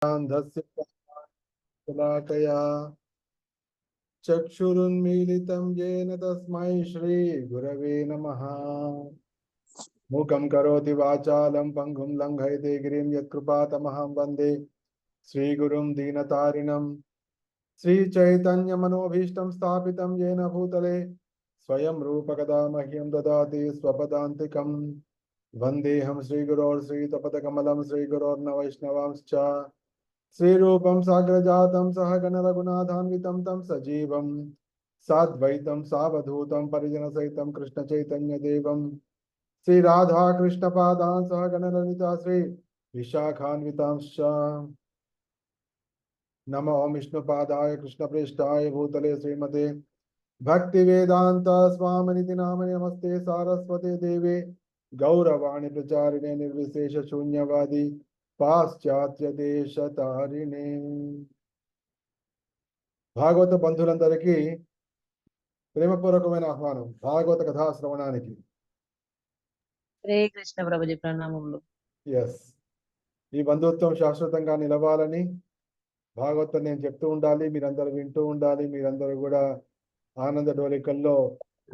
अंधस्य शलाकया चक्षुरुन्मीलितं येन तस्मै श्रीगुरवे नमः। मूकं करोति वाचालं पङ्गुं लङ्घयते गिरिं यत्कृपातमहं वन्दे श्रीगुरुं दीनतारिणं। श्रीचैतन्यमनोभीष्टं स्थापितं येन भूतले स्वयं रूपकदा मह्यं ददाति स्वपदान्तिकं। वन्देऽहं श्रीगुरोर्श्रीतपदकमलं श्रीगुरोर्नवैष्णवांश्च श्रीरूपं साग्रजातं सहगण रघुनाथान्वितं तं सजीवं साद्वैतं सावधूतं परिजनसहितं कृष्णचैतन्यदेवं श्रीराधा कृष्णपादान् सहगण ललिता श्री विशाखान्वितांश्च। नमो विष्णुपादाय कृष्णप्रेष्ठाय भूतले श्रीमते भक्तिवेदान्त स्वामिनिति नामने नमस्ते सारस्वते देवे गौरवाणी प्रचारिणे निर्विशेष शून्यवादी पाश्चात्य देश तारिणे। భాగవత బంధువులందరికీ ప్రేమపూర్వకమైన ఆహ్వానం భాగవత కథా శ్రవణానికి. హరే కృష్ణ ప్రభుజీ ప్రణామములు. ఎస్, ఈ బంధుత్వం శాశ్వతంగా నిలవాలని భాగవతం నేను చెప్తూ ఉండాలి, మీరందరూ వింటూ ఉండాలి, మీరందరూ కూడా ఆనంద డోలికల్లో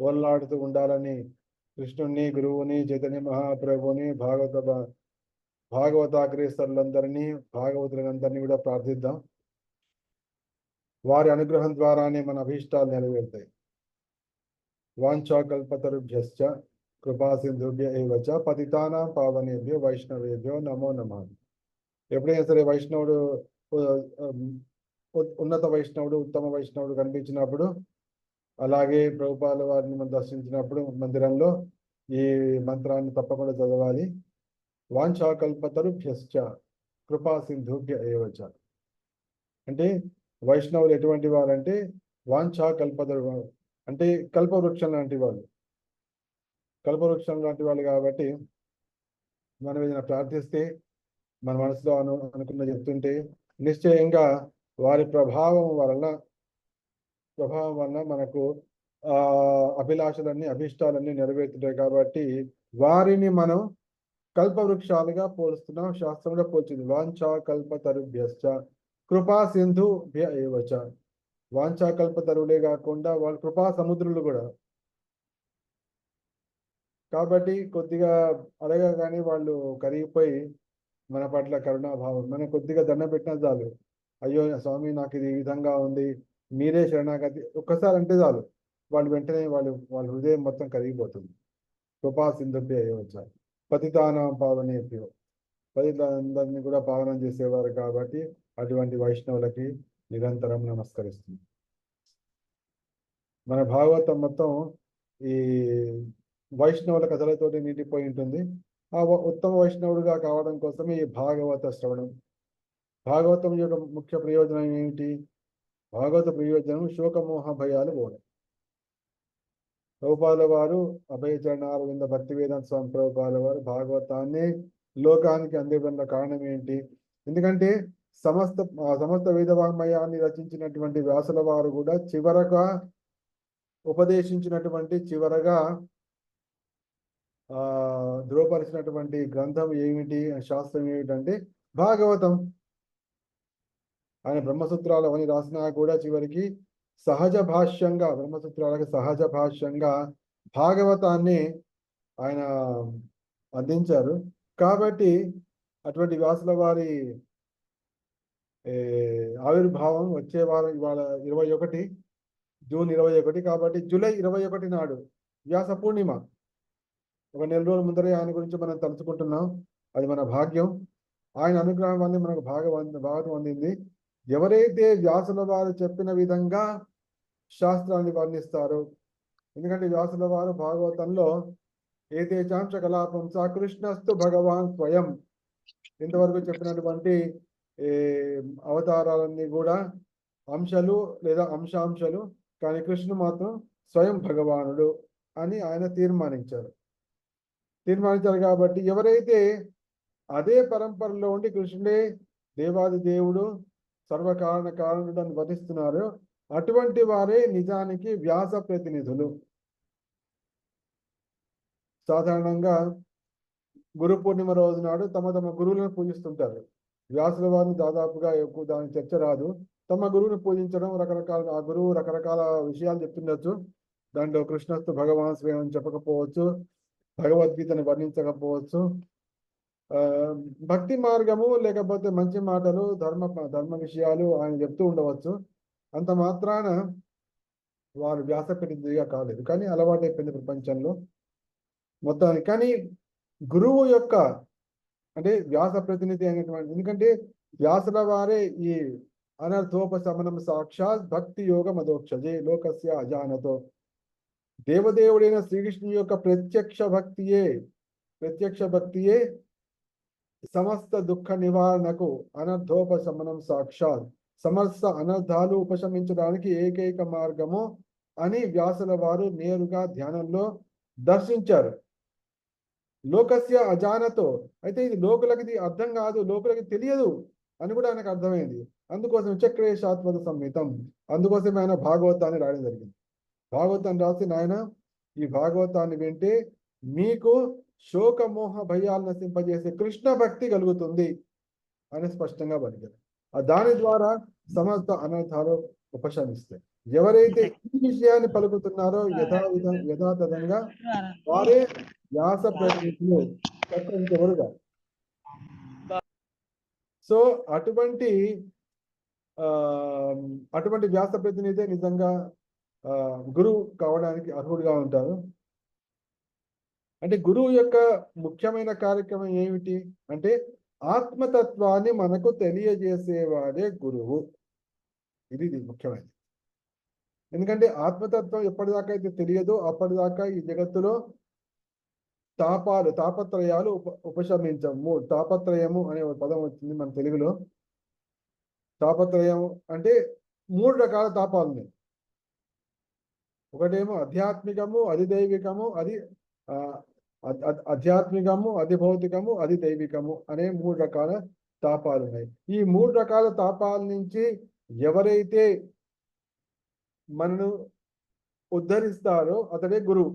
ఓల్లాడుతూ ఉండాలని కృష్ణుణ్ణి, గురువుని, చైతన్య మహాప్రభుని, భాగవతాగ్రేసరులందరినీ, భాగవతులందరినీ కూడా ప్రార్థిద్దాం. వారి అనుగ్రహం ద్వారానే మన అభీష్టాలు నెరవేరుతాయి. వాంఛాకల్పతరుభ్యశ్చ కృపా సింధుభ్య ఏవ చ పతితానాం పావనేభ్యో వైష్ణవేభ్యో నమో నమః. ఎప్పుడైనా సరే వైష్ణవుడు, ఉన్నత వైష్ణవుడు, ఉత్తమ వైష్ణవుడు కనిపించినప్పుడు, అలాగే ప్రభుపాల వారిని మనం దర్శించినప్పుడు మందిరంలో ఈ మంత్రాన్ని తప్పకుండా చదవాలి. వాంఛాకల్పతరుభ్యశ్చ కృపా సింధుభ్య ఏవ చ. అంటే వైష్ణవులు ఎటువంటి వారంటే వాంఛా కల్పతరు అంటే కల్పవృక్షం లాంటి వాళ్ళు, కల్పవృక్షం లాంటి వాళ్ళు. కాబట్టి మనం ఏదైనా ప్రార్థిస్తే, మన మనసులో అనుకున్న చెప్తుంటే నిశ్చయంగా వారి ప్రభావం వలన మనకు అభిలాషలన్నీ, అభిష్టాలన్నీ నెరవేరుతుంటాయి. కాబట్టి వారిని మనం కల్పవృక్షాలుగా పోలుస్తున్నాం. శాస్త్రంలో పోల్చింది వాంఛా కల్పతరుభ్యశ్చ కృపా సింధుభ్య ఏవ చ. వాంఛాకల్పతరులే కాకుండా వాళ్ళు కృపా సముద్రులు కూడా. కాబట్టి కొద్దిగా అడగగానే వాళ్ళు కరిగిపోయి మన పట్ల కరుణాభావం, మనం కొద్దిగా దండం పెట్టినా చాలు, అయ్యో స్వామి నాకు ఇది ఈ విధంగా ఉంది, మీరే శరణాగతి ఒక్కసారి అంటే చాలు, వాళ్ళు వెంటనే వాళ్ళ హృదయం మొత్తం కరిగిపోతుంది. కృపా సింధుభ్య ఏవ చ పతితానాం పావనేభ్యో, పతితందరినీ కూడా పావనం చేసేవారు. కాబట్టి అటువంటి వైష్ణవులకి నిరంతరం నమస్కరిస్తుంది. మన భాగవతం మొత్తం ఈ వైష్ణవుల కథలతోటి నిండిపోయి ఉంటుంది. ఆ ఉత్తమ వైష్ణవుడిగా కావడం కోసమే ఈ భాగవత శ్రవణం. భాగవతం యొక్క ముఖ్య ప్రయోజనం ఏమిటి? భాగవత ప్రయోజనం శోకమోహ భయాలు పోవడం. ప్రభుపాల వారు, అభయచరణారవింద భక్తి వేదాంత స్వామి ప్రభుపాల వారు భాగవతాన్ని లోకానికి అందివ్వడం కారణం ఏంటి? ఎందుకంటే సమస్త వేదవాంగ్మయాన్ని రచించినటువంటి వ్యాసుల వారు కూడా చివరగా ఉపదేశించినటువంటి, చివరగా ధృవపరిచినటువంటి గ్రంథం ఏమిటి, శాస్త్రం ఏమిటంటే భాగవతం. ఆయన బ్రహ్మసూత్రాలు అవన్నీ రాసినా కూడా చివరికి సహజ భాష్యంగా, బ్రహ్మసూత్రాలకు సహజ భాష్యంగా భాగవతాన్ని ఆయన అందించారు. కాబట్టి అటువంటి వ్యాసుల వారి ఆవిర్భావం వచ్చే వారం, ఇవాళ 21 జూన్ 21. కాబట్టి జూలై 21 నాడు వ్యాస పూర్ణిమ. ఒక నెల రోజుల ముందరే ఆయన గురించి మనం తలుచుకుంటున్నాం. అది మన భాగ్యం. ఆయన అనుగ్రహం వల్ల మనకు భాగవతం అందింది. ఎవరైతే వ్యాసుల వారు చెప్పిన విధంగా శాస్త్రాన్ని వర్ణిస్తారో, ఎందుకంటే వ్యాసుల వారు భాగవతంలో ఏతేచాంశ కలాపం సా కృష్ణస్తు భగవాన్ స్వయం ఇంతవరకు చెప్పినటువంటి అవతారాలన్నీ కూడా అంశాలు లేదా అంశాంశాలు, కానీ కృష్ణుడు మాత్రం స్వయం భగవానుడు అని ఆయన తీర్మానించారు. కాబట్టి ఎవరైతే అదే పరంపరలో ఉండి కృష్ణుడే దేవాది దేవుడు, సర్వకారణ కారణుడు అని వర్ణిస్తున్నారో అటువంటి వారే నిజానికి వ్యాస ప్రతినిధులు. సాధారణంగా గురు పూర్ణిమ రోజు నాడు తమ గురువులను పూజిస్తుంటారు. వ్యాసుల వారిని దాదాపుగా ఎక్కువ దాని చర్చ రాదు. తమ గురువుని పూజించడం రకరకాల, ఆ గురువు రకరకాల విషయాలు చెప్తుండొచ్చు. దాంట్లో కృష్ణస్తు భగవాన్ శ్రేయం చెప్పకపోవచ్చు, భగవద్గీతను వర్ణించకపోవచ్చు. భక్తి మార్గము లేకపోతే మంచి మాటలు, ధర్మ విషయాలు ఆయన చెప్తూ ఉండవచ్చు. అంత మాత్రాన వారు వ్యాస ప్రతినిధిగా కాలేదు, కానీ అలవాటైపోయింది ప్రపంచంలో మొత్తానికి. కానీ గురువు యొక్క అంటే వ్యాస ప్రతినిధి అయినటువంటి, ఎందుకంటే వ్యాసుల వారే ఈ అనర్థోపశమనం సాక్షాత్ భక్తి యోగ మదోక్షజే లోకస్య అజానతో, దేవదేవుడైన శ్రీకృష్ణుని యొక్క ప్రత్యక్ష భక్తియే సమస్త దుఃఖ నివారణకు అనర్థోపశమనం సాక్షాత్, సమస్త అనర్థాలు ఉపశమించడానికి ఏకైక మార్గము అని వ్యాసుల వారు నేరుగా ధ్యానంలో దర్శించారు. లోకస్య అజానతో, అయితే ఇది లోకులకి ఇది అర్థం కాదు, లోకులకి తెలియదు అని కూడా ఆయనకు అర్థమైంది. అందుకోసం చక్రేశాత్మక సంహితం, అందుకోసం ఆయన భాగవతాన్ని రాయడం జరిగింది. భాగవతాన్ని రాసి నాయన ఈ భాగవతాన్ని వింటే మీకు శోకమోహ భయాలు నశింపజేసే కృష్ణ భక్తి కలుగుతుంది అని స్పష్టంగా పలికారు. దాని ద్వారా సమస్త అనర్థాలు ఉపశమిస్తాయి. ఎవరైతే ఈ విషయాన్ని పలుకుతున్నారో యథాతథంగా వారే వ్యాస ప్రతినిధులు, ఇంకెవరుగా. సో అటువంటి వ్యాస ప్రతినిధి నిజంగా గురువు కావడానికి అర్హుడుగా ఉంటారు. అంటే గురువు యొక్క ముఖ్యమైన కార్యక్రమం ఏమిటి అంటే ఆత్మతత్వాన్ని మనకు తెలియజేసేవాడే గురువు. ఇది ముఖ్యమైనది. ఎందుకంటే ఆత్మతత్వం ఎప్పటిదాకా అయితే తెలియదో అప్పటిదాకా ఈ జగత్తులో తాపత్రయాలు ఉపశమించము. తాపత్రయము అనే పదం వచ్చింది మన తెలుగులో. తాపత్రయం అంటే 3 రకాల తాపాలు ఉన్నాయి. ఒకటేమో అధ్యాత్మికము, అది దైవికము, ఆధ్యాత్మికము, అది భౌతికము, అది దైవికము అనే 3 రకాల తాపాలు ఉన్నాయి. ఈ 3 రకాల తాపాల నుంచి ఎవరైతే మనను ఉద్ధరిస్తారో అతడే గురువు.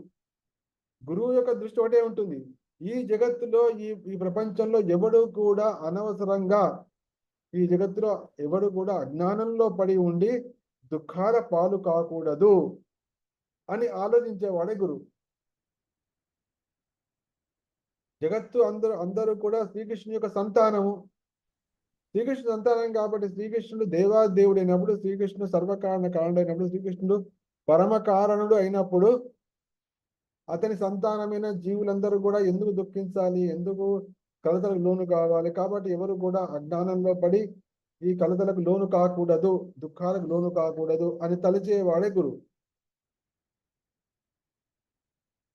గురువు యొక్క దృష్టి ఒకటే ఉంటుంది. ఈ జగత్తులో ఈ ప్రపంచంలో ఎవడు కూడా అనవసరంగా, ఈ జగత్తులో ఎవడు కూడా అజ్ఞానంలో పడి ఉండి దుఃఖాల పాలు కాకూడదు అని ఆలోచించేవాడే గురువు. జగత్తు అందరూ కూడా శ్రీకృష్ణుని యొక్క సంతానము. శ్రీకృష్ణుడు సంతానం కాబట్టి శ్రీకృష్ణుడు దేవాదేవుడు అయినప్పుడు, శ్రీకృష్ణుడు సర్వకారణుడు అయినప్పుడు, శ్రీకృష్ణుడు పరమ కారణుడు అయినప్పుడు అతని సంతానమైన జీవులందరూ కూడా ఎందుకు దుఃఖించాలి, ఎందుకు కలతలకు లోను కావాలి? కాబట్టి ఎవరు కూడా అజ్ఞానంలో పడి ఈ కలతలకు లోను కాకూడదు, దుఃఖాలకు లోను కాకూడదు అని తలచేవాడే గురువు.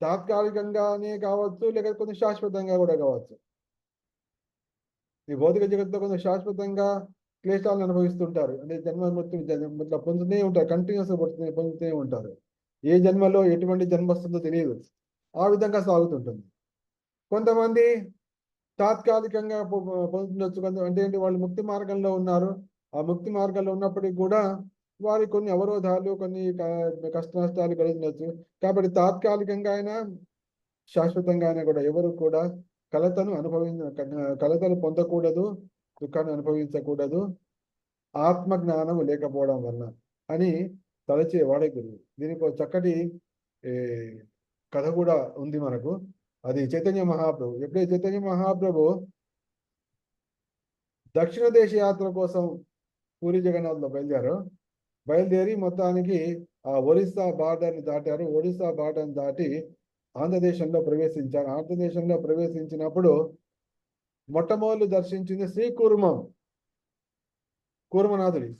తాత్కాలికంగానే కావచ్చు, లేక కొంచెం శాశ్వతంగా కూడా కావచ్చు. ఈ భౌతిక జగత్తులో కొంచెం శాశ్వతంగా క్లేశాలను అనుభవిస్తుంటారు. అంటే జన్మ మృత్యు పొందుతూనే ఉంటారు, కంటిన్యూస్ పొందుతూనే ఉంటారు. ఏ జన్మలో ఎటువంటి జన్మ వస్తుందో తెలియదు, ఆ విధంగా సాగుతుంటుంది. కొంతమంది తాత్కాలికంగా పొందుతుండొచ్చు. అంటే వాళ్ళు ముక్తి మార్గంలో ఉన్నారు. ఆ ముక్తి మార్గంలో ఉన్నప్పటికీ కూడా వారికి కొన్ని అవరోధాలు, కొన్ని కష్ట నష్టాలు కలుగుతుండొచ్చు. కాబట్టి తాత్కాలికంగా అయినా శాశ్వతంగా అయినా కూడా ఎవరు కూడా కలతలు పొందకూడదు, దుఃఖాన్ని అనుభవించకూడదు ఆత్మజ్ఞానం లేకపోవడం వల్ల అని తలచేవాడే గురువు. దీనికి ఒక చక్కటి కథ కూడా ఉంది మనకు. అది చైతన్య మహాప్రభు. ఎప్పుడైతే చైతన్య మహాప్రభు దక్షిణ దేశ యాత్ర కోసం పూరి జగన్నాథ్లో బయలుదేరి మొత్తానికి ఆ ఒరిస్సా బార్డర్ని దాటారు. ఒరిస్సా బార్డర్ని దాటి ఆంధ్రదేశంలో ప్రవేశించారు. ఆంధ్రదేశంలో ప్రవేశించినప్పుడు మొట్టమొదలు దర్శించింది శ్రీ కూర్మనాథుని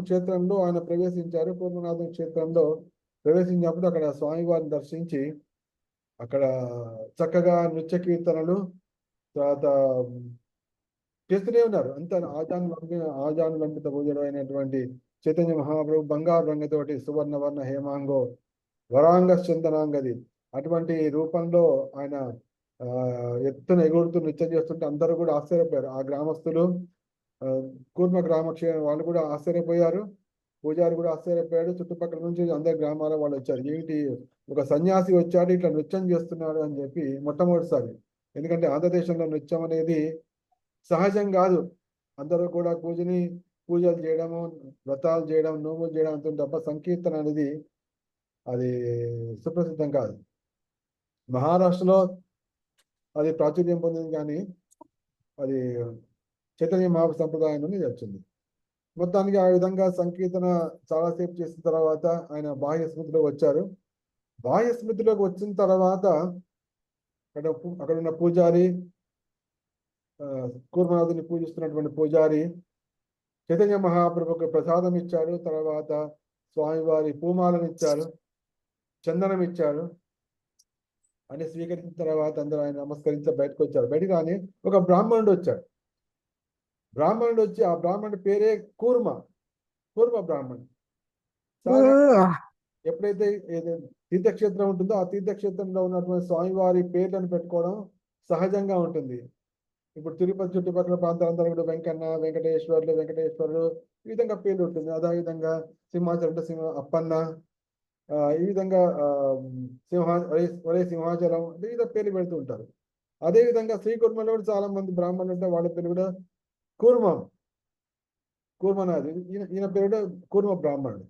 క్షేత్రంలో ఆయన ప్రవేశించారు. కూర్మనాథుని క్షేత్రంలో ప్రవేశించినప్పుడు అక్కడ స్వామివారిని దర్శించి అక్కడ చక్కగా నృత్య కీర్తనలు తర్వాత చేస్తూనే ఉన్నారు. అంత ఆజానులంబిత పూజలు అయినటువంటి చైతన్య మహాప్రభు బంగారు రంగుతోటి సువర్ణవర్ణ హేమాంగో వరాంగ చందనాంగది అటువంటి రూపంలో ఆయన ఎత్తున ఎగురుతూ నృత్యం చేస్తుంటే అందరూ కూడా ఆశ్చర్యపోయారు. ఆ గ్రామస్తులు, కూర్మ వాళ్ళు కూడా ఆశ్చర్యపోయారు. పూజారి కూడా ఆశ్చర్యపోయాడు. చుట్టుపక్కల నుంచి అందరి గ్రామాల వాళ్ళు వచ్చారు. ఏమిటి, ఒక సన్యాసి వచ్చాడు ఇట్లా నృత్యం చేస్తున్నాడు అని చెప్పి మొట్టమొదటిసారి. ఎందుకంటే ఆంధ్రదేశంలో నృత్యం అనేది సహజం కాదు. అందరూ కూడా పూజలు చేయడము, వ్రతాలు చేయడం, నోములు చేయడం అంత తప్ప సంకీర్తన అనేది అది సుప్రసిద్ధం కాదు. మహారాష్ట్రలో అది ప్రాచుర్యం పొందింది, కానీ అది చైతన్య మహాప్రభు సంప్రదాయం నుండి వచ్చింది. మొత్తానికి ఆ విధంగా సంకీర్తన చాలాసేపు చేసిన తర్వాత ఆయన బాహ్య స్మృతిలోకి వచ్చారు. బాహ్య స్మృతిలోకి వచ్చిన తర్వాత అక్కడ ఉన్న పూజారి, కూర్మనాథుని పూజిస్తున్నటువంటి పూజారి చైతన్య మహాప్రభుకు ప్రసాదం ఇచ్చారు. తర్వాత స్వామివారి పూమాలను ఇచ్చారు, చందనం ఇచ్చారు. అని స్వీకరించిన తర్వాత అందరూ ఆయన నమస్కరించి బయటకు వచ్చారు. బయటికి రాని ఒక బ్రాహ్మణుడు వచ్చాడు. బ్రాహ్మణుడు వచ్చి, ఆ బ్రాహ్మణుడి పేరే కూర్మ బ్రాహ్మణుడు. ఎప్పుడైతే తీర్థక్షేత్రం ఉంటుందో ఆ తీర్థక్షేత్రంలో ఉన్నటువంటి స్వామివారి పేర్లను పెట్టుకోవడం సహజంగా ఉంటుంది. ఇప్పుడు తిరుపతి చుట్టుపక్కల ప్రాంతాలంతా కూడా వెంకన్న, వెంకటేశ్వరుడు ఈ విధంగా పేర్లు ఉంటుంది. అదేవిధంగా సింహాచలం అంటే అప్పన్న, ఈ విధంగా ఒరే సింహాచలం అంటే ఈ పేర్లు పెడుతూ ఉంటారు. అదేవిధంగా శ్రీకుర్మలో కూడా చాలా మంది బ్రాహ్మణులు ఉంటే వాళ్ళ పేరు కూడా కూర్మనాథి. ఈయన పేరు కూడా కూర్మ బ్రాహ్మణుడు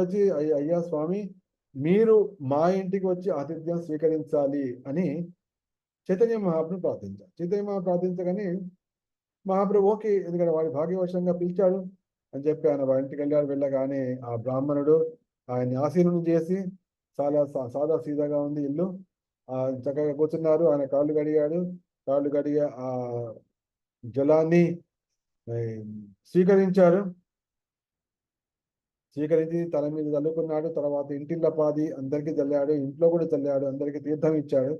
వచ్చి, అయ్యా స్వామి, మీరు మా ఇంటికి వచ్చి ఆతిథ్యం స్వీకరించాలి అని చైతన్య మహాప్రభు ప్రార్థించగానే మహాప్రభు ఓకే, ఎందుకంటే వాడి భాగ్యవశంగా పిలిచాడు అని చెప్పి ఆయన వాడి ఇంటికి వెళ్ళగానే ఆ బ్రాహ్మణుడు ఆయన్ని ఆసీనుని చేసి, చాలా సాదా సీదాగా ఉంది ఇల్లు, చక్కగా కూర్చున్నారు. ఆయన కాళ్ళు కడిగి ఆ జలాన్ని స్వీకరించి తల మీద చల్లుకున్నాడు. తర్వాత ఇంటిళ్ళ పాది అందరికీ చల్లాడు, ఇంట్లో కూడా చల్లాడు, అందరికీ తీర్థం ఇచ్చాడు.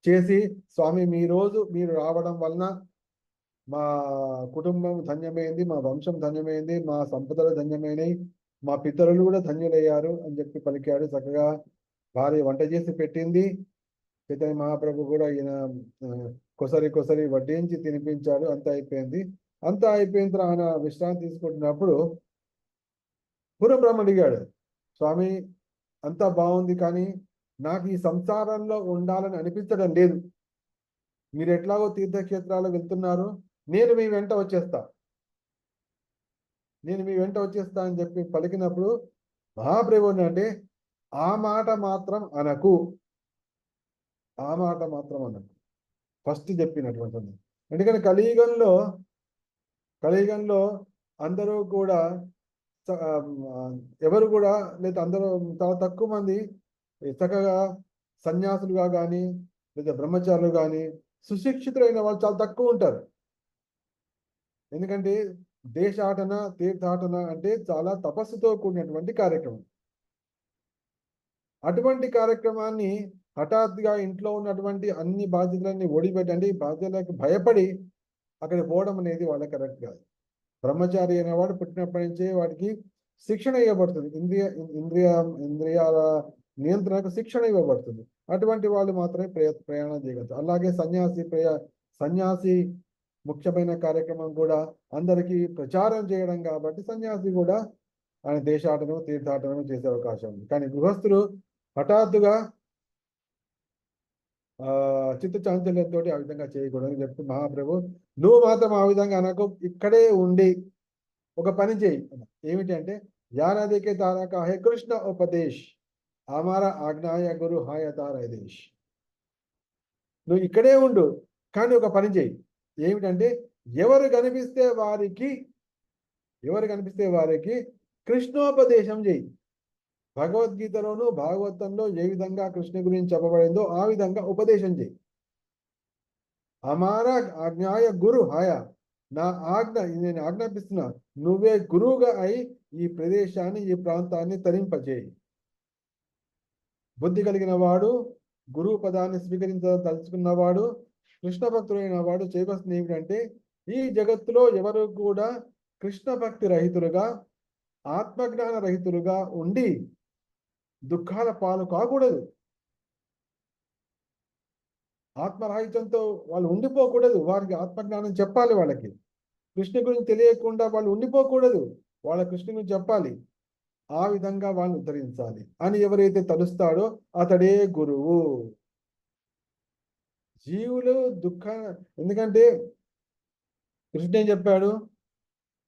చేసి, స్వామి మీరు రావడం వలన మా కుటుంబం ధన్యమైంది, మా వంశం ధన్యమైంది, మా సంపదలు ధన్యమైనవి, మా పితరులు కూడా ధన్యులయ్యారు అని చెప్పి పలికాడు. చక్కగా భార్య వంట చేసి పెట్టింది. చైతన్య మహాప్రభు కూడా ఈయన కొసరి వడ్డించి తినిపించాడు. అంతా అయిపోయిన తర్వాత ఆయన విశ్రాంతి తీసుకుంటున్నప్పుడు బ్రాహ్మణుడు అడిగాడు, స్వామి అంతా బాగుంది, కానీ నాకు ఈ సంసారంలో ఉండాలని అనిపించడం లేదు. మీరు ఎట్లాగో తీర్థక్షేత్రాలు వెళ్తున్నారు, నేను మీ వెంట వచ్చేస్తా అని చెప్పి పలికినప్పుడు మహాప్రభు అంటే, ఆ మాట మాత్రం అనకు ఫస్ట్ చెప్పినటువంటిది. ఎందుకంటే కలియుగంలో అందరూ కూడా ఎవరు కూడా లేదా అందరూ చాలా తక్కువ మంది చక్కగా సన్యాసులుగా కానీ లేదా బ్రహ్మచారులు కానీ సుశిక్షితులైన వాళ్ళు చాలా తక్కువ ఉంటారు. ఎందుకంటే దేశాటన, తీర్థాటన అంటే చాలా తపస్సుతో కూడినటువంటి కార్యక్రమం. అటువంటి కార్యక్రమాన్ని హఠాత్తుగా ఇంట్లో ఉన్నటువంటి అన్ని బాధ్యతలన్నీ ఓడిపెట్టి, అంటే బాధ్యతలకు భయపడి అక్కడికి పోవడం అనేది వాళ్ళకి కరెక్ట్ కాదు. బ్రహ్మచారి అనేవాడు పుట్టినప్పటి నుంచే వాడికి శిక్షణ ఇవ్వబడుతుంది, ఇంద్రియాల నియంత్రణకు శిక్షణ ఇవ్వబడుతుంది. అటువంటి వాళ్ళు మాత్రమే ప్రయాణం చేయగలరు. అలాగే సన్యాసి ముఖ్యమైన కార్యక్రమం కూడా అందరికీ ప్రచారం చేయడం కాబట్టి సన్యాసి కూడా ఆయన దేశాటనం, తీర్థాటనం చేసే అవకాశం ఉంది. కానీ గృహస్థులు హఠాత్తుగా చిత్త చాంచల్యంతో ఆ విధంగా చేయకూడదని చెప్పి మహాప్రభు, నువ్వు మాత్రం ఆ విధంగా అనకు, ఇక్కడే ఉండి ఒక పని చేయి. ఏమిటి అంటే, యానదికే తారక హే కృష్ణ ఉపదేశ్, అమారా ఆజ్ఞాయ గురు హాయ తారదేశ్. నువ్వు ఇక్కడే ఉండు, కానీ ఒక పని చేయి. ఏమిటంటే, ఎవరు కనిపిస్తే వారికి కృష్ణోపదేశం చేయి. భగవద్గీతలోను భాగవతంలో ఏ విధంగా కృష్ణ గురించి చెప్పబడిందో ఆ విధంగా ఉపదేశం చేయి. అమారా ఆజ్ఞాయ గురు హాయ, నా ఆజ్ఞ నేను ఆజ్ఞాపిస్తున్నా, నువ్వే గురువుగా అయి ఈ ప్రదేశాన్ని, ఈ ప్రాంతాన్ని తరింపజేయి. బుద్ధి కలిగిన వాడు, గురువు పదాన్ని స్వీకరించదలుచుకున్నవాడు, కృష్ణ భక్తుడైన వాడు చేయవలసింది ఏమిటంటే, ఈ జగత్తులో ఎవరు కూడా కృష్ణ భక్తి రహితులుగా, ఆత్మజ్ఞాన రహితులుగా ఉండి దుఃఖాల పాలు కాకూడదు. ఆత్మరాహిత్యంతో వాళ్ళు ఉండిపోకూడదు. వారికి ఆత్మజ్ఞానం చెప్పాలి. వాళ్ళకి కృష్ణ గురించి తెలియకుండా వాళ్ళు ఉండిపోకూడదు. వాళ్ళ కృష్ణ గురించి చెప్పాలి. ఆ విధంగా వాళ్ళని ఉద్ధరించాలి అని ఎవరైతే తలుస్తాడో అతడే గురువు. జీవులు ఎందుకంటే కృష్ణుడు ఏం చెప్పాడు?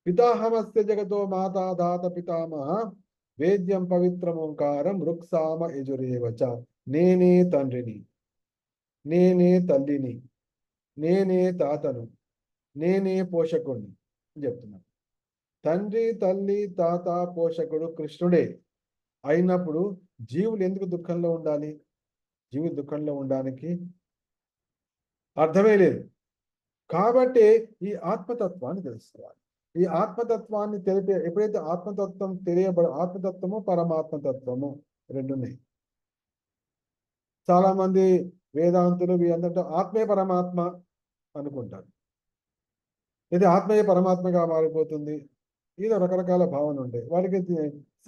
పితాహమస్య జగతో మాతా దాత పితామహ వేద్యం పవిత్రం ఓంకారం రుక్సామ యజురేవచ. నేనే తండ్రిని, నేనే తల్లిని, నేనే తాతను, నేనే పోషకుడిని అని చెప్తున్నాను. తండ్రి, తల్లి, తాత, పోషకుడు కృష్ణుడే అయినప్పుడు జీవులు ఎందుకు దుఃఖంలో ఉండాలి? జీవులు దుఃఖంలో ఉండడానికి అర్థమే లేదు. కాబట్టి ఈ ఆత్మతత్వాన్ని తెలుసుకోవాలి. ఈ ఆత్మతత్వాన్ని తెలిపే ఎప్పుడైతే ఆత్మతత్వం ఆత్మతత్వము పరమాత్మతత్వము రెండున్నాయి. చాలా మంది వేదాంతులు వీళ్ళందరితో ఆత్మే పరమాత్మ అనుకుంటారు. ఇది ఆత్మయే పరమాత్మగా మారిపోతుంది. ఇది రకరకాల భావన ఉంటాయి. వారికి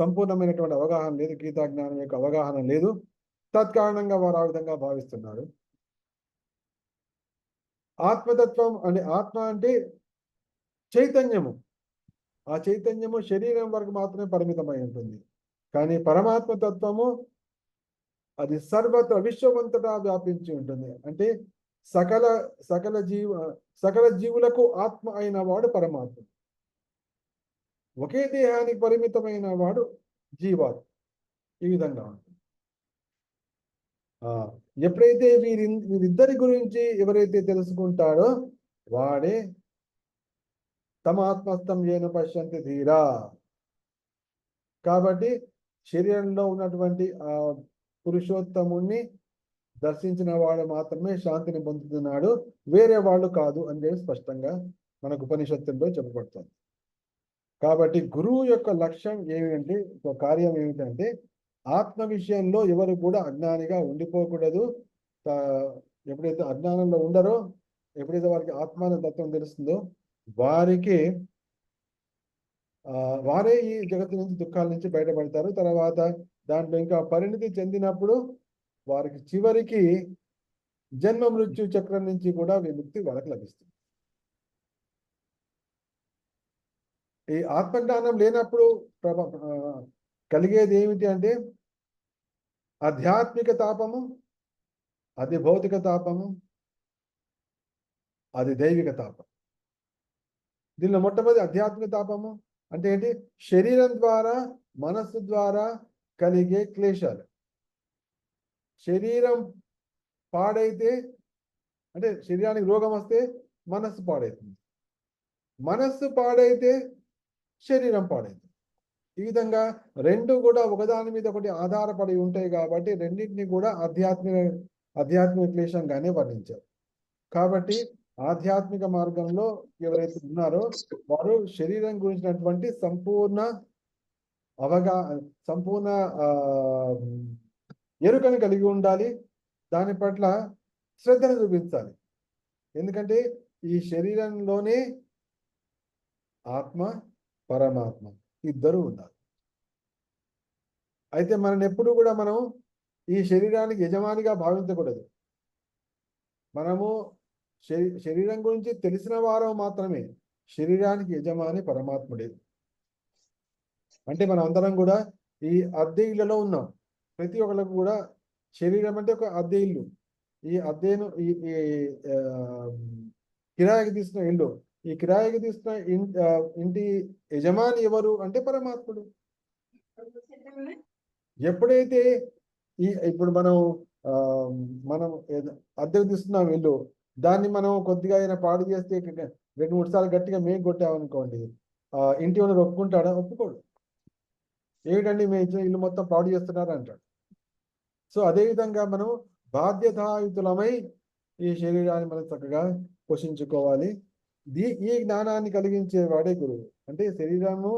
సంపూర్ణమైనటువంటి అవగాహన లేదు, గీతా జ్ఞానం యొక్క అవగాహన లేదు. తత్కారణంగా వారు ఆ విధంగా భావిస్తున్నారు. ఆత్మతత్వం అంటే ఆత్మ అంటే చైతన్యము. ఆ చైతన్యము శరీరం వరకు మాత్రమే పరిమితమై ఉంటుంది. కానీ పరమాత్మ తత్వము అది సర్వత్ర విశ్వమంతటా వ్యాపించి ఉంటుంది. అంటే సకల జీవులకు ఆత్మ అయిన వాడు పరమాత్మ. ఒకే దేహానికి పరిమితమైన వాడు జీవాత్మ. ఈ విధంగా ఉంటుంది. ఎప్పుడైతే వీరిద్దరి గురించి ఎవరైతే తెలుసుకుంటాడో వాడే తమ ఆత్మస్థం ఏన పశ్యంతి ధీరా. కాబట్టి శరీరంలో ఉన్నటువంటి ఆ పురుషోత్తముణ్ణి దర్శించిన వాడు మాత్రమే శాంతిని పొందుతున్నాడు, వేరే వాళ్ళు కాదు అని చెప్పి స్పష్టంగా మనకు ఉపనిషత్తుల్లో చెప్పబడుతుంది. కాబట్టి గురువు యొక్క లక్ష్యం ఏమిటంటే, కార్యం ఏమిటంటే ఆత్మ విషయంలో ఎవరు కూడా అజ్ఞానిగా ఉండిపోకూడదు. ఎప్పుడైతే అజ్ఞానంలో ఉండరో, ఎప్పుడైతే వారికి ఆత్మాన తత్వం తెలుస్తుందో వారే ఈ జగత్తు నుంచి దుఃఖాల నుంచి బయటపడతారు. తర్వాత దాంట్లో ఇంకా పరిణితి చెందినప్పుడు వారికి చివరికి జన్మ మృత్యు చక్రం నుంచి కూడా విముక్తి వాళ్ళకి లభిస్తుంది. ఈ ఆత్మజ్ఞానం లేనప్పుడు కలిగేది ఏమిటి అంటే ఆధ్యాత్మిక తాపము, అది భౌతిక తాపము, అది దైవిక తాపం. దీనిలో మొట్టమొదటి ఆధ్యాత్మిక తాపము అంటే ఏంటి? శరీరం ద్వారా, మనస్సు ద్వారా కలిగే క్లేశాలు. శరీరం పాడైతే అంటే శరీరానికి రోగం వస్తే మనస్సు పాడైతుంది, మనస్సు పాడైతే శరీరం పాడైతుంది. ఈ విధంగా రెండు కూడా ఒకదాని మీద ఒకటి ఆధారపడి ఉంటాయి. కాబట్టి రెండింటిని కూడా ఆధ్యాత్మిక క్లేశంగానే వర్ణించారు. కాబట్టి ఆధ్యాత్మిక మార్గంలో ఎవరైతే ఉన్నారో వారు శరీరం గురించినటువంటి సంపూర్ణ ఎరుకను కలిగి ఉండాలి. దాని పట్ల శ్రద్ధను చూపించాలి. ఎందుకంటే ఈ శరీరంలోనే ఆత్మ, పరమాత్మ ఇద్దరు ఉన్నారు. అయితే ఎప్పుడు కూడా మనం ఈ శరీరానికి యజమానిగా భావించకూడదు. మనము శరీరం గురించి తెలిసిన వారు మాత్రమే. శరీరానికి యజమాని పరమాత్ముడే. అంటే మనం అందరం కూడా ఈ అద్దె ఇళ్లలో ఉన్నాం. ప్రతి ఒక్కరికి కూడా శరీరం అంటే ఒక అద్దె ఇల్లు. ఈ అద్దెను కిరాయికి తీసుకున్న ఇల్లు. ఈ కిరాయికి తీసుకున్న ఇంటి యజమాని ఎవరు అంటే పరమాత్ముడు. ఎప్పుడైతే ఇప్పుడు మనం అద్దెకు తీసుకున్నాం ఇల్లు, దాన్ని మనం కొద్దిగా అయినా పాడు చేస్తే 2-3 సార్లు గట్టిగా మేకు కొట్టామనుకోండి, ఇంటి ఓనర్ ఒప్పుకుంటాడా? ఒప్పుకోడు. ఏమిటండి మేము ఇచ్చిన ఇల్లు మొత్తం పాడు చేస్తున్నారు అంటాడు. సో అదేవిధంగా మనం బాధ్యతాయుతులమై ఈ శరీరాన్ని మనం చక్కగా పోషించుకోవాలి. ఈ జ్ఞానాన్ని కలిగించే వాడే గురువు. అంటే శరీరము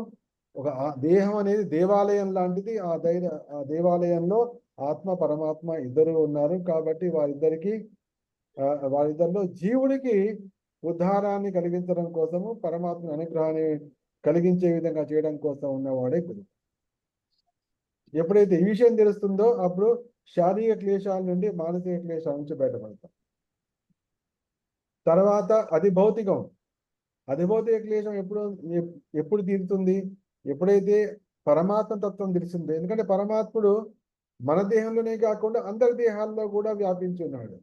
ఒక దేహం అనేది దేవాలయం లాంటిది. ఆ దేవాలయంలో ఆత్మ, పరమాత్మ ఇద్దరు ఉన్నారు. కాబట్టి వారిద్దరిలో జీవుడికి ఉద్ధారాన్ని కలిగించడం కోసము, పరమాత్మ అనుగ్రహాన్ని కలిగించే విధంగా చేయడం కోసం ఉన్నవాడే గురువు. ఎప్పుడైతే ఈ విషయం తెలుస్తుందో అప్పుడు శారీరక క్లేశాల నుండి మానసిక క్లేశాల నుంచి బయటపడతాం. తర్వాత అధిభౌతిక క్లేశం ఎప్పుడు తీరుతుంది? ఎప్పుడైతే పరమాత్మ తత్వం తెలిసిందో. ఎందుకంటే పరమాత్ముడు మన దేహంలోనే కాకుండా అందరి దేహాల్లో కూడా వ్యాపించి ఉన్నాడు.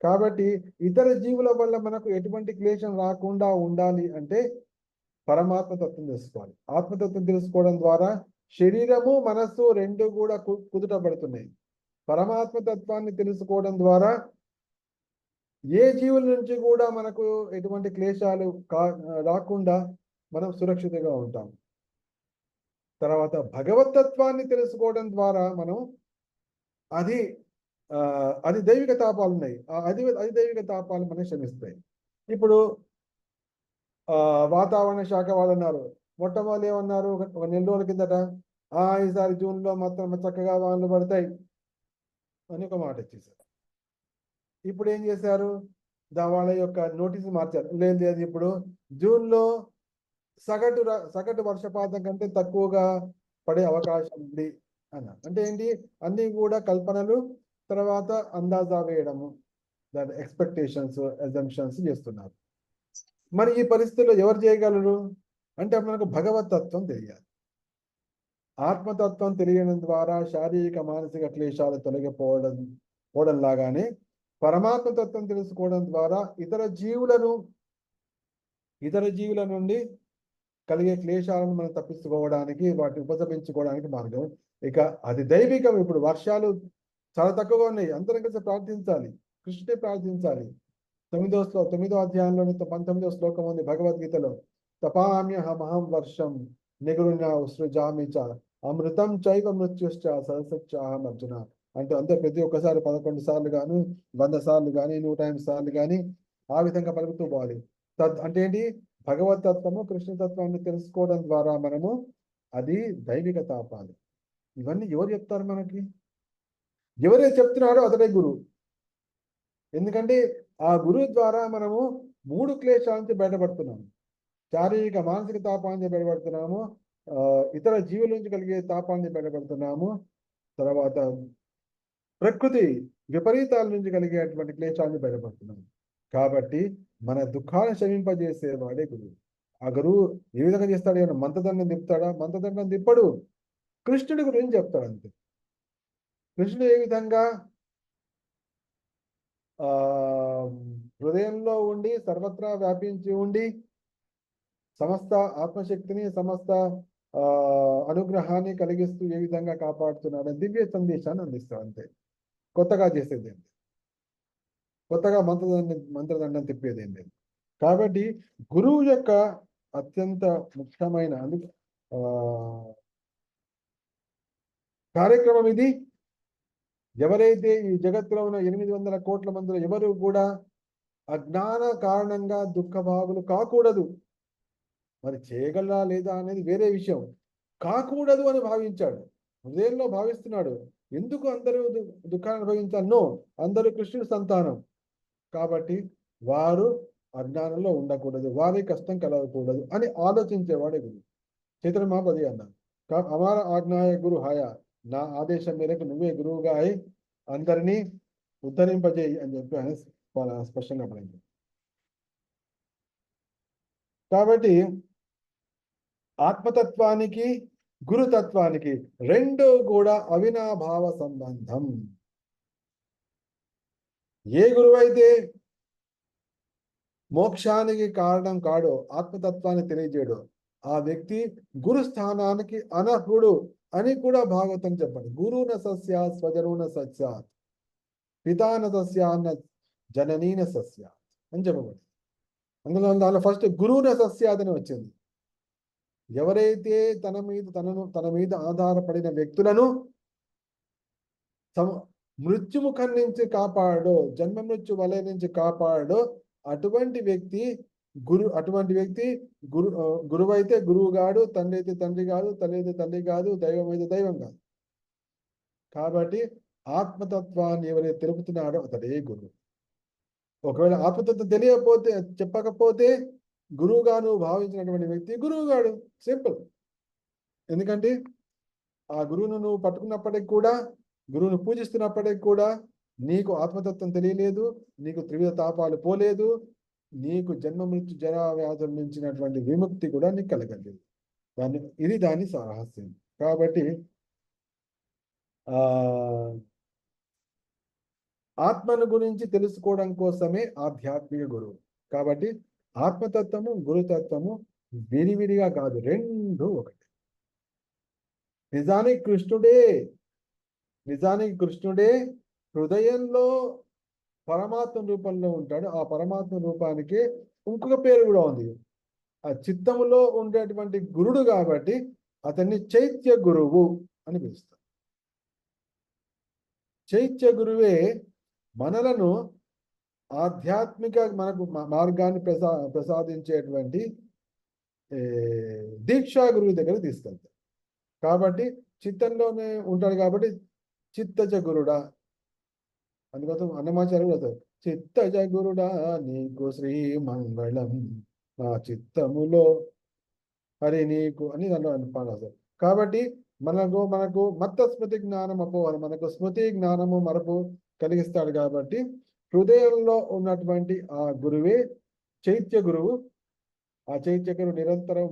కాబట్టి ఇతర జీవుల వల్ల మనకు ఎటువంటి క్లేశం రాకుండా ఉండాలి అంటే పరమాత్మ తత్వం తెలుసుకోవాలి. ఆత్మతత్వం తెలుసుకోవడం ద్వారా శరీరము మనస్సు రెండు కూడా కుదుటపడుతున్నాయి. పరమాత్మ తత్వాన్ని తెలుసుకోవడం ద్వారా ఏ జీవుల నుంచి కూడా మనకు ఎటువంటి క్లేశాలు రాకుండా మనం సురక్షితంగా ఉంటాం. తర్వాత భగవతత్వాన్ని తెలుసుకోవడం ద్వారా మనం అది దైవిక తాపాలు ఉన్నాయి. అది దైవిక తాపాలు మనకి క్షమిస్తాయి. ఇప్పుడు వాతావరణ శాఖ వాళ్ళు అన్నారు, మొట్టమొదటి ఏమన్నారు ఒక నెల రోజుల కిందట, ఈసారి జూన్లో మాత్రం చక్కగా వానలు పడతాయి అని ఒక మాట ఇచ్చేసారు. ఇప్పుడు ఏం చేశారు, వాళ్ళ యొక్క నోటీసు మార్చారు. లేదు ఇప్పుడు జూన్లో సగటు వర్షపాతం కంటే తక్కువగా పడే అవకాశం ఉంది అన్నారు. అంటే ఏంటి, అన్ని కూడా కల్పనలు, తర్వాత అందాజా వేయడము, దాని ఎక్స్పెక్టేషన్స్ అజంప్షన్స్ చేస్తున్నారు. మరి ఈ పరిస్థితుల్లో ఎవరు చేయగలరు అంటే మనకు భగవతత్వం తెలియాలి. ఆత్మతత్వం తెలియడం ద్వారా శారీరక మానసిక క్లేశాలు తొలగిపోవడం లాగానే పరమాత్మ తత్వం తెలుసుకోవడం ద్వారా ఇతర జీవుల నుండి కలిగే క్లేశాలను మనం తప్పించుకోవడానికి, వాటిని ఉపశమించుకోవడానికి మార్గం. ఇక అది దైవికం. ఇప్పుడు వర్షాలు చాలా తక్కువగా ఉన్నాయి, అందరం కలిసి ప్రార్థించాలి, కృష్ణుడే ప్రార్థించాలి. 9వ అధ్యాయంలోని 19వ శ్లోకం ఉంది భగవద్గీతలో, తపామ్యహమహం వర్షం నిగురుణ సృజామి చ అమృతం చైవ మృత్యుశ్చ సదసత్యాహం అర్జున. అంటే ప్రతి ఒక్కసారి 11 సార్లు గాను, 100 సార్లు కానీ, 108 సార్లు కానీ ఆ విధంగా పలుకుతూ పోవాలి. అంటే ఏంటి, భగవతత్వము కృష్ణతత్వాన్ని తెలుసుకోవడం ద్వారా మనము అది దైవిక తాపాలు. ఇవన్నీ ఎవరు చెప్తారు మనకి? ఎవరైతే చెప్తున్నాడో అతడే గురువు. ఎందుకంటే ఆ గురువు ద్వారా మనము 3 క్లేశాల నుంచి బయటపడుతున్నాము. శారీరక మానసిక తాపాల నుంచి బయటపడుతున్నాము, ఇతర జీవుల నుంచి కలిగే తాపాల నుంచి బయటపడుతున్నాము, తర్వాత ప్రకృతి విపరీతాల నుంచి కలిగేటువంటి క్లేశాలను బయటపడుతున్నాము. కాబట్టి మన దుఃఖాలను శమింపజేసేవాడే గురువు. ఆ గురువు ఏ విధంగా చేస్తాడు? ఏమైనా మంత్రదండం తిప్పుతాడా? మంత్రదండం తిప్పడు, కృష్ణుడి గురించి చెప్తాడు అంతే. కృష్ణుడు ఏ విధంగా హృదయంలో ఉండి సర్వత్రా వ్యాపించి ఉండి సమస్త ఆత్మశక్తిని, సమస్త అనుగ్రహాన్ని కలిగిస్తూ ఏ విధంగా కాపాడుతున్నాడు దివ్య సందేశాన్ని అందిస్తాడు అంతే. కొత్తగా చేసేది ఏంటి, కొత్తగా మంత్రదండం తిప్పేది ఏంటి. కాబట్టి గురువు యొక్క అత్యంత ముఖ్యమైన కార్యక్రమం ఇది. ఎవరైతే ఈ జగత్తులో ఉన్న 800 కోట్ల మందిలో ఎవరు కూడా అజ్ఞాన కారణంగా దుఃఖభాగులు కాకూడదు. మరి చేయగలరా లేదా అనేది వేరే విషయం. కాకూడదు అని భావించాడు, హృదయంలో భావిస్తున్నాడు. ఎందుకు అందరూ దుఃఖాన్ని అనుభవించాలి? నో, అందరూ కృష్ణుడి సంతానం కాబట్టి వారు అజ్ఞానంలో ఉండకూడదు, వారి కష్టం కలగకూడదు అని ఆలోచించేవాడే గురువు. చైతన్య మహాప్రభు అన్నారు, అమార ఆజ్ఞాయ గురు హాయ, నా ఆదేశం మేరకు నువ్వే గురువుగా అయి అందరినీ ఉద్ధరింపజేయి అని చెప్పి ఆయన స్పష్టంగా పడింది. కాబట్టి ఆత్మతత్వానికి గురుతత్వానికి రెండు కూడా అవినాభావ సంబంధం. ఏ గురువైతే మోక్షానికి కారణం కాడో, ఆత్మతత్వాన్ని తెలియజేయడు, ఆ వ్యక్తి గురు స్థానానికి అనర్హుడు అని కూడా భాగవతం చెప్పండి. గురున సస్యాత్ స్వజనున సస్యాత్ పితాన సస్యాన్న జననీన సస్యాత్ అని చెప్పబడి. దానిలో ఫస్ట్ గురువున సస్యాత్ అని వచ్చింది. ఎవరైతే తన మీద ఆధారపడిన వ్యక్తులను మృత్యుముఖం నుంచి కాపాడో, జన్మ మృత్యు వలయ నుంచి కాపాడో అటువంటి వ్యక్తి గురువు అయితే గురువు కాడు, తండ్రి అయితే తండ్రి కాదు, తల్లి అయితే తల్లి కాదు, దైవం అయితే దైవం కాదు. కాబట్టి ఆత్మతత్వాన్ని ఎవరైతే తెలుపుతున్నాడో అతడే గురువు. ఒకవేళ ఆత్మతత్వం తెలియకపోతే, చెప్పకపోతే గురువుగా నువ్వు భావించినటువంటి వ్యక్తి గురువుగాడు. సింపుల్. ఎందుకంటే ఆ గురువును నువ్వు పట్టుకున్నప్పటికి కూడా, గురువును పూజిస్తున్నప్పటికి కూడా నీకు ఆత్మతత్వం తెలియలేదు, నీకు త్రివిధ తాపాలు పోలేదు, నీకు జన్మ మృత్యు జరా వ్యాధుల నుంచినటువంటి విముక్తి కూడా నీకు కలగలేదు. ఇది దాని రహస్యం. కాబట్టి ఆత్మను గురించి తెలుసుకోవడం కోసమే ఆధ్యాత్మిక గురువు. కాబట్టి ఆత్మతత్వము గురుతత్వము విడివిడిగా కాదు, రెండు ఒకటి. నిజానికి కృష్ణుడే హృదయంలో పరమాత్మ రూపంలో ఉంటాడు. ఆ పరమాత్మ రూపానికి ఇంకొక పేరు కూడా ఉంది. ఆ చిత్తములో ఉండేటువంటి గురుడు కాబట్టి అతన్ని చైత్య గురువు అని పిలుస్తారు. చైత్య గురువే మనలను ఆధ్యాత్మిక మనకు మార్గాన్ని ప్రసాదించేటువంటి దీక్షా గురువు దగ్గర తీసుకెళ్తారు. కాబట్టి చిత్తంలోనే ఉంటాడు కాబట్టి చిత్తజ గురుడా. అందుకోసం అన్నమాచార్యులు చెప్తారు, చిత్తజ గురుడా నీకు శ్రీ మంగళం, నా చిత్తములో హరి నీకు అని దాంట్లో పాడారు. కాబట్టి మనకు మత్త స్మృతి జ్ఞానం అపోహలు, మనకు స్మృతి జ్ఞానము మరపు కలిగిస్తాడు. కాబట్టి హృదయంలో ఉన్నటువంటి ఆ గురువే చైత్య గురువు. ఆ చైత్య గురువు నిరంతరం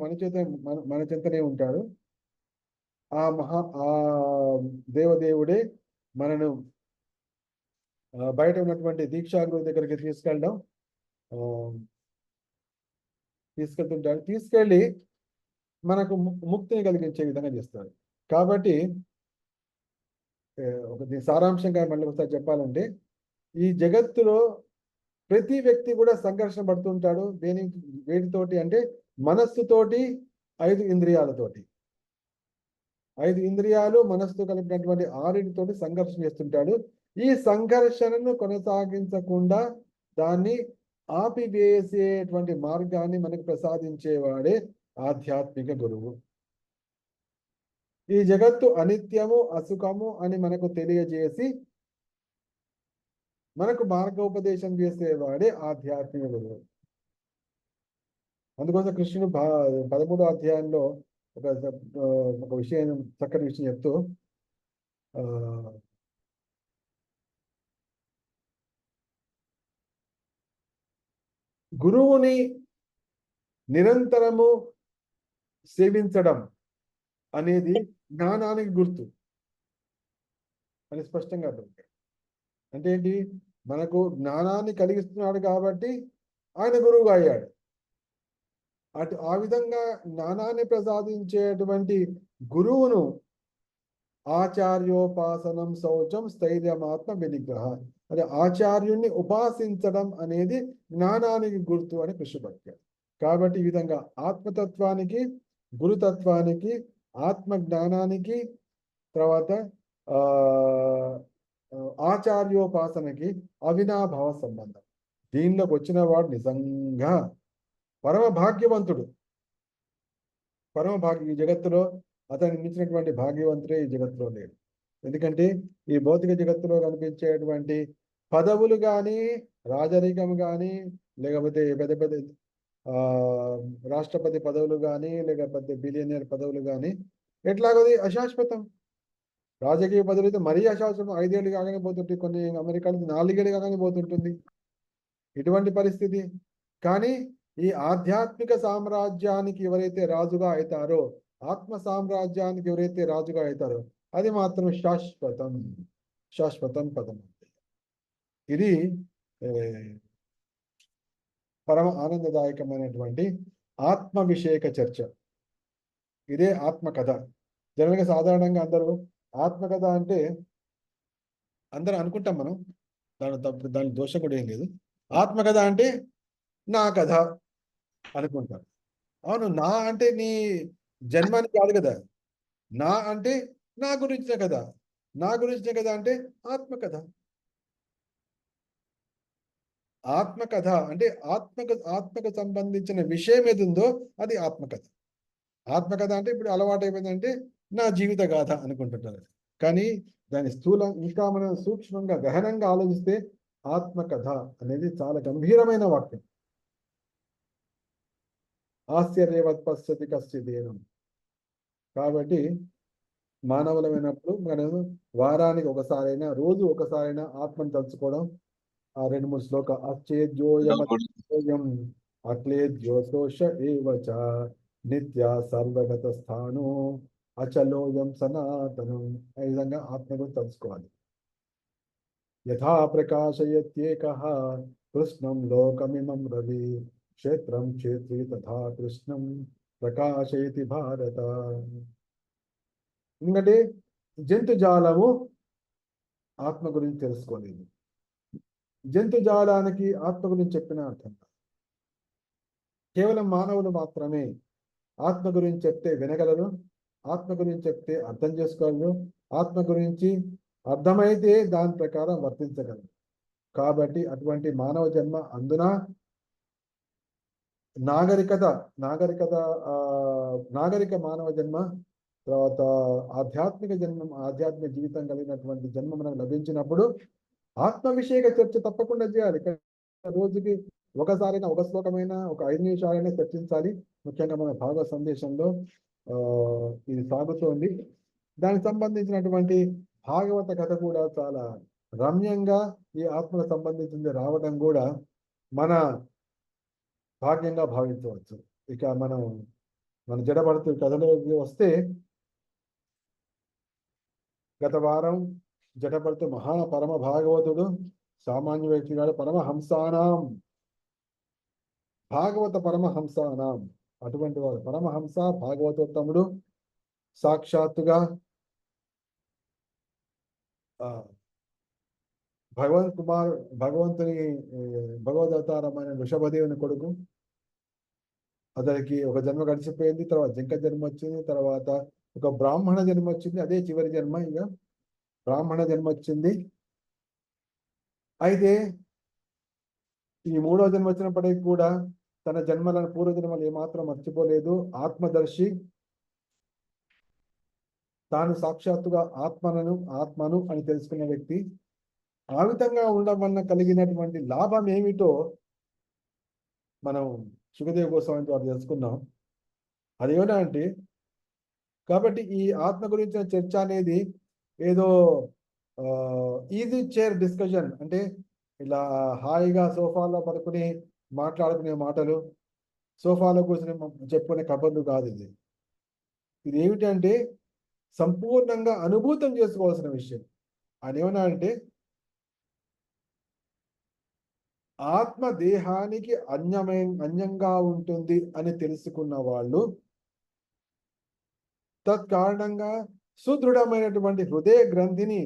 మన చింతనే ఉంటాడు. ఆ దేవదేవుడే మనను బయట ఉన్నటువంటి దీక్షా గురువు దగ్గరికి తీసుకెళ్తుంటాడు. తీసుకెళ్ళి మనకు ముక్తిని కలిగించే విధంగా చేస్తాడు. కాబట్టి ఒక సారాంశంగా మళ్ళీ ఒకసారి చెప్పాలంటే, ఈ జగత్తులో ప్రతి వ్యక్తి కూడా సంఘర్షణ పడుతుంటాడు. వేటితోటి అంటే మనస్సుతోటి, 5 ఇంద్రియాలతోటి. 5 ఇంద్రియాలు మనస్సుతో కలిపినటువంటి 6తోటి సంఘర్షణ చేస్తుంటాడు. ఈ సంఘర్షణను కొనసాగించకుండా దాన్ని ఆపివేసేటువంటి మార్గాన్ని మనకు ప్రసాదించేవాడే ఆధ్యాత్మిక గురువు. ఈ జగత్తు అనిత్యము, అసుఖము అని మనకు తెలియజేసి మనకు మార్గోపదేశం చేసేవాడే ఆధ్యాత్మిక గురువు. అందుకోసం కృష్ణుడు 13వ అధ్యాయంలో ఒక విషయం, చక్కటి విషయం చెప్తూ గురువుని నిరంతరము సేవించడం అనేది జ్ఞానానికి గుర్తు అని స్పష్టంగా అర్థం. అంటే ఏంటి? మనకు జ్ఞానాన్ని కలిగిస్తున్నాడు కాబట్టి ఆయన గురువుగా అయ్యాడు. ఆ విధంగా జ్ఞానాన్ని ప్రసాదించేటువంటి గురువును ఆచార్యోపాసనం శౌచం స్థైర్యమాత్మ వినిగ్రహ, అదే ఆచార్యుణ్ణి ఉపాసించడం అనేది జ్ఞానానికి గుర్తు అని కృష్ణభక్తి. కాబట్టి ఈ విధంగా ఆత్మతత్వానికి, గురుతత్వానికి, ఆత్మ జ్ఞానానికి, తర్వాత ఆచార్యోపాసనకి అవినాభావ సంబంధం. దీనిలోకి వచ్చిన వాడు నిజంగా పరమ భాగ్యవంతుడు. ఈ జగత్తులో అతనికి మించినటువంటి భాగ్యవంతుడే ఈ జగత్తులో లేడు. ఎందుకంటే ఈ భౌతిక జగత్తులో కనిపించేటువంటి పదవులు కానీ, రాజరికం కానీ, లేకపోతే పెద్ద పెద్ద రాష్ట్రపతి పదవులు కానీ, లేకపోతే బిలియనియర్ పదవులు కానీ ఎట్లాగోది అశాశ్వతం. రాజకీయ పదవులు అయితే మరీ అశాశ్వతం. 5 ఏళ్ళు కాగానే పోతుంటాయి. కొన్ని అమెరికాలో 4 ఏళ్ళు కాగానే పోతుంటుంది. ఇటువంటి పరిస్థితి. కానీ ఈ ఆధ్యాత్మిక సామ్రాజ్యానికి ఎవరైతే రాజుగా అవుతారో, ఆత్మ సామ్రాజ్యానికి ఎవరైతే రాజుగా అవుతారో అది మాత్రం శాశ్వతం పదం. ఇది పరమ ఆనందదాయకమైనటువంటి ఆత్మవిషేక చర్చ. ఇదే ఆత్మకథ. జనరల్గా సాధారణంగా అందరూ ఆత్మకథ అంటే అందరూ అనుకుంటాం మనం, దాని దోషం కూడా ఏం లేదు. ఆత్మకథ అంటే నా కథ అనుకుంటాం. అవును, నా అంటే నీ జన్మానికి కాదు కదా. నా అంటే నా గురించిన కథ. నా గురించిన కథ అంటే ఆత్మకథ. ఆత్మకథ అంటే ఆత్మకు సంబంధించిన విషయం ఏది ఉందో అది ఆత్మకథ. ఆత్మకథ అంటే ఇప్పుడు అలవాటు అయిపోయిందంటే నా జీవిత గాథ అనుకుంటుంటారు. కానీ దాని ఇంకా మనం సూక్ష్మంగా గహనంగా ఆలోచిస్తే ఆత్మకథ అనేది చాలా గంభీరమైన వాక్యం. ఆశ్చర్యవత్ పశ్యతి కశ్చిదేనం. కాబట్టి మానవులమైనప్పుడు మనం వారానికి ఒకసారైనా, రోజు ఒకసారైనా ఆత్మను తలుచుకోవడం. ఆ 2-3 శ్లోక అచ్చేద్యోయం అక్లేద్యోశోష ఏవచ నిత్య సర్వగత స్థానో అచలోయం సనాతనం. ఈ విధంగా ఆత్మను తలుచుకోవాలి. యథా ప్రకాశయత్యేకః కృష్ణం లోకమిమం రవి క్షేత్రం క్షేత్రి తథా కృష్ణం ప్రకాశయతి భారత. ఎందుకంటే జంతుజాలము ఆత్మ గురించి తెలుసుకోలేదు. జంతుజాలానికి ఆత్మ గురించి చెప్పిన అర్థం కాదు. కేవలం మానవులు మాత్రమే ఆత్మ గురించి చెప్తే వినగలరు, ఆత్మ గురించి చెప్తే అర్థం చేసుకోగలరు, ఆత్మ గురించి అర్థమైతే దాని ప్రకారం వర్తించగలరు. కాబట్టి అటువంటి మానవ జన్మ, అందున నాగరికత నాగరిక మానవ జన్మ, తర్వాత ఆధ్యాత్మిక జన్మ, ఆధ్యాత్మిక జీవితం కలిగినటువంటి జన్మ మనకు లభించినప్పుడు ఆత్మవిషయక చర్చ తప్పకుండా చేయాలి. రోజుకి ఒకసారైనా, ఒక శ్లోకమైనా, ఒక 5 నిమిషాలైనా చర్చించాలి. ముఖ్యంగా మన భాగవత సందేశంలో ఇది సాగుతోంది. దానికి సంబంధించినటువంటి భాగవత కథ కూడా చాలా రమ్యంగా ఈ ఆత్మకు సంబంధించింది రావడం కూడా మన భాగ్యంగా భావించవచ్చు. ఇక మన జడభరతు కథలోకి వస్తే, గత వారం జడభరతు పరమ భాగవతుడు, సామాన్య వ్యక్తి కాదు, పరమహంసానాం, భాగవత పరమహంసానాం, అటువంటి వాడు పరమహంస భాగవతోత్తముడు. సాక్షాత్తుగా భగవంతుని భగవదవతారమైన వృషభదేవుని కొడుకు. అతనికి ఒక జన్మ గడిచిపోయింది, తర్వాత జింక జన్మ వచ్చింది, తర్వాత ఒక బ్రాహ్మణ జన్మ వచ్చింది. అదే చివరి జన్మ, ఇక బ్రాహ్మణ జన్మ వచ్చింది. అయితే ఈ 3వ జన్మ వచ్చినప్పటికీ కూడా తన జన్మలను, పూర్వజన్మలు ఏమాత్రం మర్చిపోలేదు. ఆత్మదర్శి, తాను సాక్షాత్తుగా ఆత్మను అని తెలుసుకున్న వ్యక్తి. ఆ విధంగా ఉండడం వలన కలిగినటువంటి లాభం ఏమిటో మనం సుఖదేవ్ గోస్వామి ద్వారా తెలుసుకున్నాం. అదేమిటా అంటే, కాబట్టి ఈ ఆత్మ గురించిన చర్చ అనేది ఏదో ఈజీ చైర్ డిస్కషన్, అంటే ఇలా హాయిగా సోఫాలో పడుకుని మాట్లాడుకునే మాటలు, సోఫాలో కూర్చొని చెప్పుకునే కబుర్లు కాదు. ఇది ఏమిటంటే సంపూర్ణంగా అనుభూతం చేసుకోవాల్సిన విషయం. ఆయన ఏమన్నా అంటే, ఆత్మ దేహానికి అన్యంగా ఉంటుంది అని తెలుసుకున్న వాళ్ళు, తత్కారణంగా సుదృఢమైనటువంటి హృదయ గ్రంథిని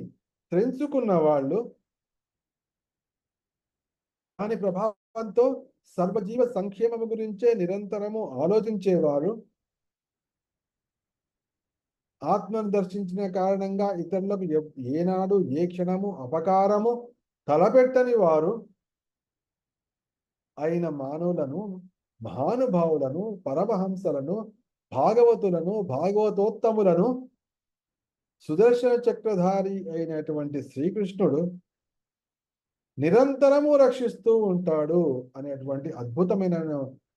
తెలుసుకున్న వాళ్ళు, దాని ప్రభావంతో సర్వజీవ సంక్షేమము గురించే నిరంతరము ఆలోచించేవారు, ఆత్మను దర్శించిన కారణంగా ఇతరులకు ఏనాడు ఏ క్షణము అపకారము తలపెట్టని వారు అయిన మానవులను, మహానుభావులను, పరమహంసలను, భాగవతులను, భాగవతోత్తములను సుదర్శన చక్రధారి అయినటువంటి శ్రీకృష్ణుడు నిరంతరము రక్షిస్తూ ఉంటాడు అనేటువంటి అద్భుతమైన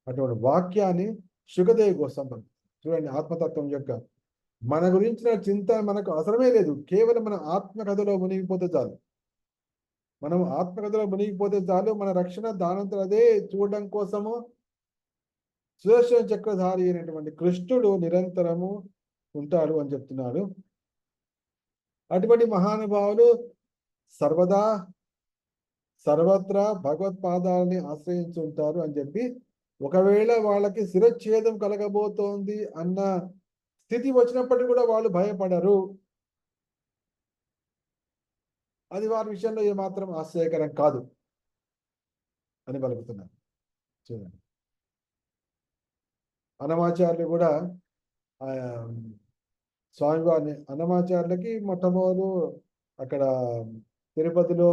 అటువంటి వాక్యాన్ని సుఖదేవ్ గోస్వామి. చూడండి, ఆత్మతత్వం యొక్క మన గురించిన చింత మనకు అవసరమే లేదు. కేవలం మన ఆత్మకథలో మునిగిపోతే చాలు. మనం ఆత్మకథలో మునిగిపోతే చాలు. మన రక్షణ దానంతరం అదే చూడడం కోసము సుదర్శన చక్రధారి అయినటువంటి కృష్ణుడు నిరంతరము ఉంటాడు అని చెప్తున్నాడు. అటువంటి మహానుభావులు సర్వత్రా భగవత్పాదాలని ఆశ్రయించుంటారు అని చెప్పి, ఒకవేళ వాళ్ళకి శిరచ్ఛేదం కలగబోతోంది అన్న స్థితి వచ్చినప్పటికీ కూడా వాళ్ళు భయపడరు. అది వారి విషయంలో ఏమాత్రం ఆశ్చర్యకరం కాదు అని పలుకుతున్నారు. చూడండి, అన్నమాచార్యులు కూడా స్వామివారిని, అన్నమాచార్యులకి మొట్టమొదలు అక్కడ తిరుపతిలో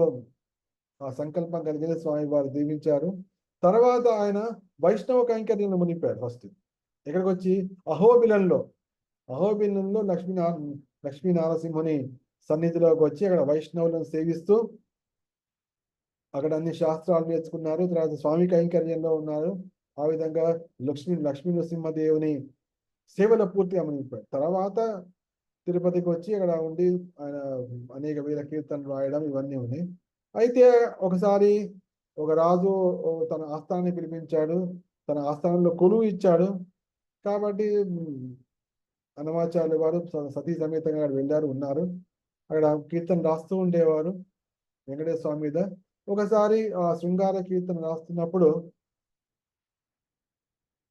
ఆ సంకల్పం కలిగిన స్వామివారు దీవించారు. తర్వాత ఆయన వైష్ణవ కైంకర్యంలో మునిపాడు. ఫస్ట్ ఇక్కడికి వచ్చి అహోబిలంలో లక్ష్మీ నారసింహుని సన్నిధిలోకి వచ్చి అక్కడ వైష్ణవులను సేవిస్తూ అక్కడ అన్ని శాస్త్రాలు నేర్చుకున్నారు. తర్వాత స్వామి కైంకర్యంలో ఉన్నారు. ఆ విధంగా లక్ష్మీ నరసింహదేవుని సేవలో పూర్తిగా మునిగిపోయాడు. తర్వాత తిరుపతికి వచ్చి అక్కడ ఉండి ఆయన అనేక వేల కీర్తనలు రాయడం ఇవన్నీ ఉన్నాయి. అయితే ఒకసారి ఒక రాజు తన ఆస్థానాన్ని పిలిపించాడు, తన ఆస్థానంలో కొలువు ఇచ్చాడు. కాబట్టి అన్నమాచార్యుల వారు సతీ సమేతంగా వెళ్ళారు, ఉన్నారు. అక్కడ కీర్తన రాస్తూ ఉండేవారు. వెంకటేశ్వర స్వామి మీద. ఒకసారి ఆ శృంగార కీర్తన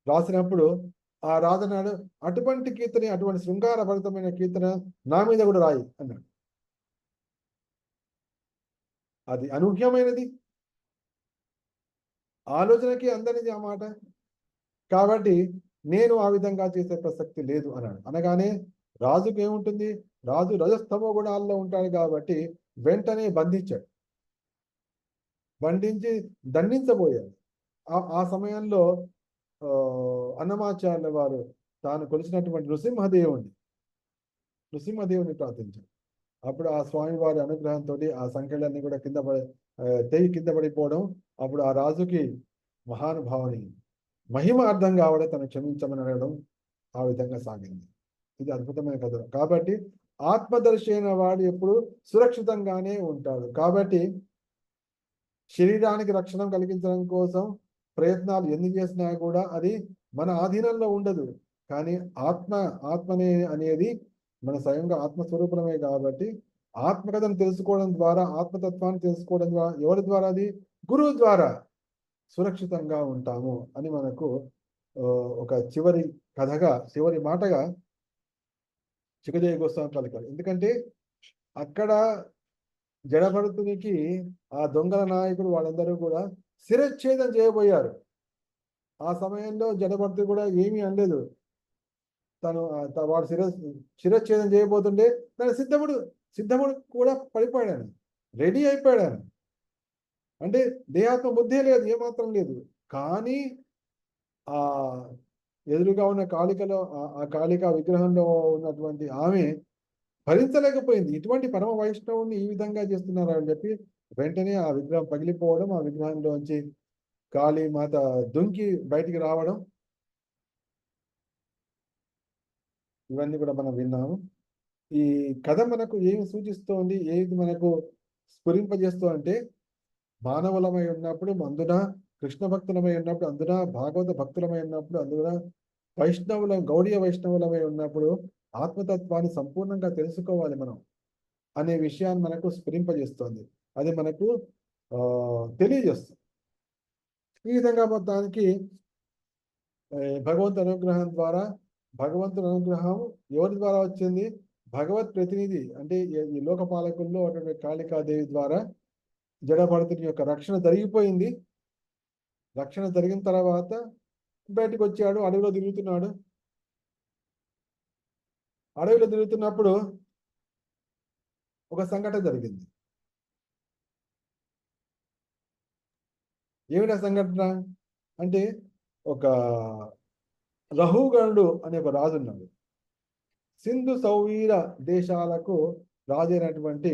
రాసినప్పుడు ఆ రాజనాడు అటువంటి కీర్తన, అటువంటి శృంగార భరితమైన కీర్తన నా మీద కూడా రాయి అన్నాడు. అది అనూహ్యమైనది, ఆలోచనకి అందరిది ఆ మాట. కాబట్టి నేను ఆ విధంగా చేసే ప్రసక్తి లేదు అన్నాడు. అనగానే రాజుకు ఏముంటుంది, రాజు రజస్తమో గుణాల్లో ఉంటాడు కాబట్టి వెంటనే బంధించాడు, బంధించి దండించబోయాడు. ఆ సమయంలో అన్నమాచార్యుల వారు తాను కొలిసినటువంటి నృసింహదేవుని ప్రార్థించాడు. అప్పుడు ఆ స్వామి వారి అనుగ్రహంతో ఆ సంఖ్యలన్నీ కూడా తెగి కింద పడిపోవడం, అప్పుడు ఆ రాజుకి మహానుభావుని మహిమ అర్థం కావడం, తను క్షమించమని అడగడం, ఆ విధంగా సాగింది. ఇది అద్భుతమైన కథ. కాబట్టి ఆత్మదర్శి అయిన వాడు ఎప్పుడు సురక్షితంగానే ఉంటాడు. కాబట్టి శరీరానికి రక్షణ కలిగించడం కోసం ప్రయత్నాలు ఎన్ని చేసినా కూడా అది మన ఆధీనంలో ఉండదు. కానీ ఆత్మనే అనేది మన స్వయంగా ఆత్మస్వరూపమే. కాబట్టి ఆత్మకథను తెలుసుకోవడం ద్వారా, ఆత్మతత్వాన్ని తెలుసుకోవడం ద్వారా, ఎవరి ద్వారా? అది గురువు ద్వారా సురక్షితంగా ఉంటాము అని మనకు ఒక చివరి కథగా, చివరి మాటగా చిక్కదేవి గోస్వామి పలికారు. ఎందుకంటే అక్కడ జడభరతునికి ఆ దొంగల నాయకుడు వాళ్ళందరూ కూడా శిరచ్ఛేదం చేయబోయారు. ఆ సమయంలో జడభరతుడు కూడా ఏమీ అనలేదు. వాడు శిరచ్ఛేదం చేయబోతుంటే దాని సిద్ధముడు కూడా పడిపోయాడు, రెడీ అయిపోయాడు. అంటే దేహాత్మ బుద్ధే లేదు, ఏమాత్రం లేదు. కానీ ఆ ఎదురుగా ఉన్న ఆ కాళిక విగ్రహంలో ఉన్నటువంటి ఆమె భరించలేకపోయింది. ఇటువంటి పరమ వైష్ణవుని ఈ విధంగా చేస్తున్నారు అని చెప్పి వెంటనే ఆ విగ్రహం పగిలిపోవడం, ఆ విగ్రహంలోంచి కాళీ మాత దుంకి బయటికి రావడం, ఇవన్నీ కూడా మనం విన్నాము. ఈ కథ మనకు ఏమి సూచిస్తోంది, ఏది మనకు స్ఫురింపజేస్తూ అంటే, మానవులమై ఉన్నప్పుడు అందున, కృష్ణ భక్తులమై ఉన్నప్పుడు అందున, భాగవత భక్తులమై ఉన్నప్పుడు అందున, గౌడీయ వైష్ణవులమై ఉన్నప్పుడు ఆత్మతత్వాన్ని సంపూర్ణంగా తెలుసుకోవాలి మనం అనే విషయాన్ని మనకు స్ఫురింపజేస్తోంది. అది మనకు తెలియజేస్తుంది. ఈ విధంగా మొత్తానికి భగవంతుని అనుగ్రహం ఎవరి ద్వారా వచ్చింది? భగవత్ ప్రతినిధి అంటే ఈ లోకపాలకుల్లో అటువంటి కాళికాదేవి ద్వారా జడభరతుని యొక్క రక్షణ జరిగిపోయింది. రక్షణ జరిగిన తర్వాత బయటకు వచ్చాడు, అడవిలో తిరుగుతున్నప్పుడు ఒక సంఘటన జరిగింది. ఏమిటా సంఘటన అంటే, ఒక రహుగణుడు అనే ఒక రాజు ఉన్నాడు. సింధు సౌవీర దేశాలకు రాజు అయినటువంటి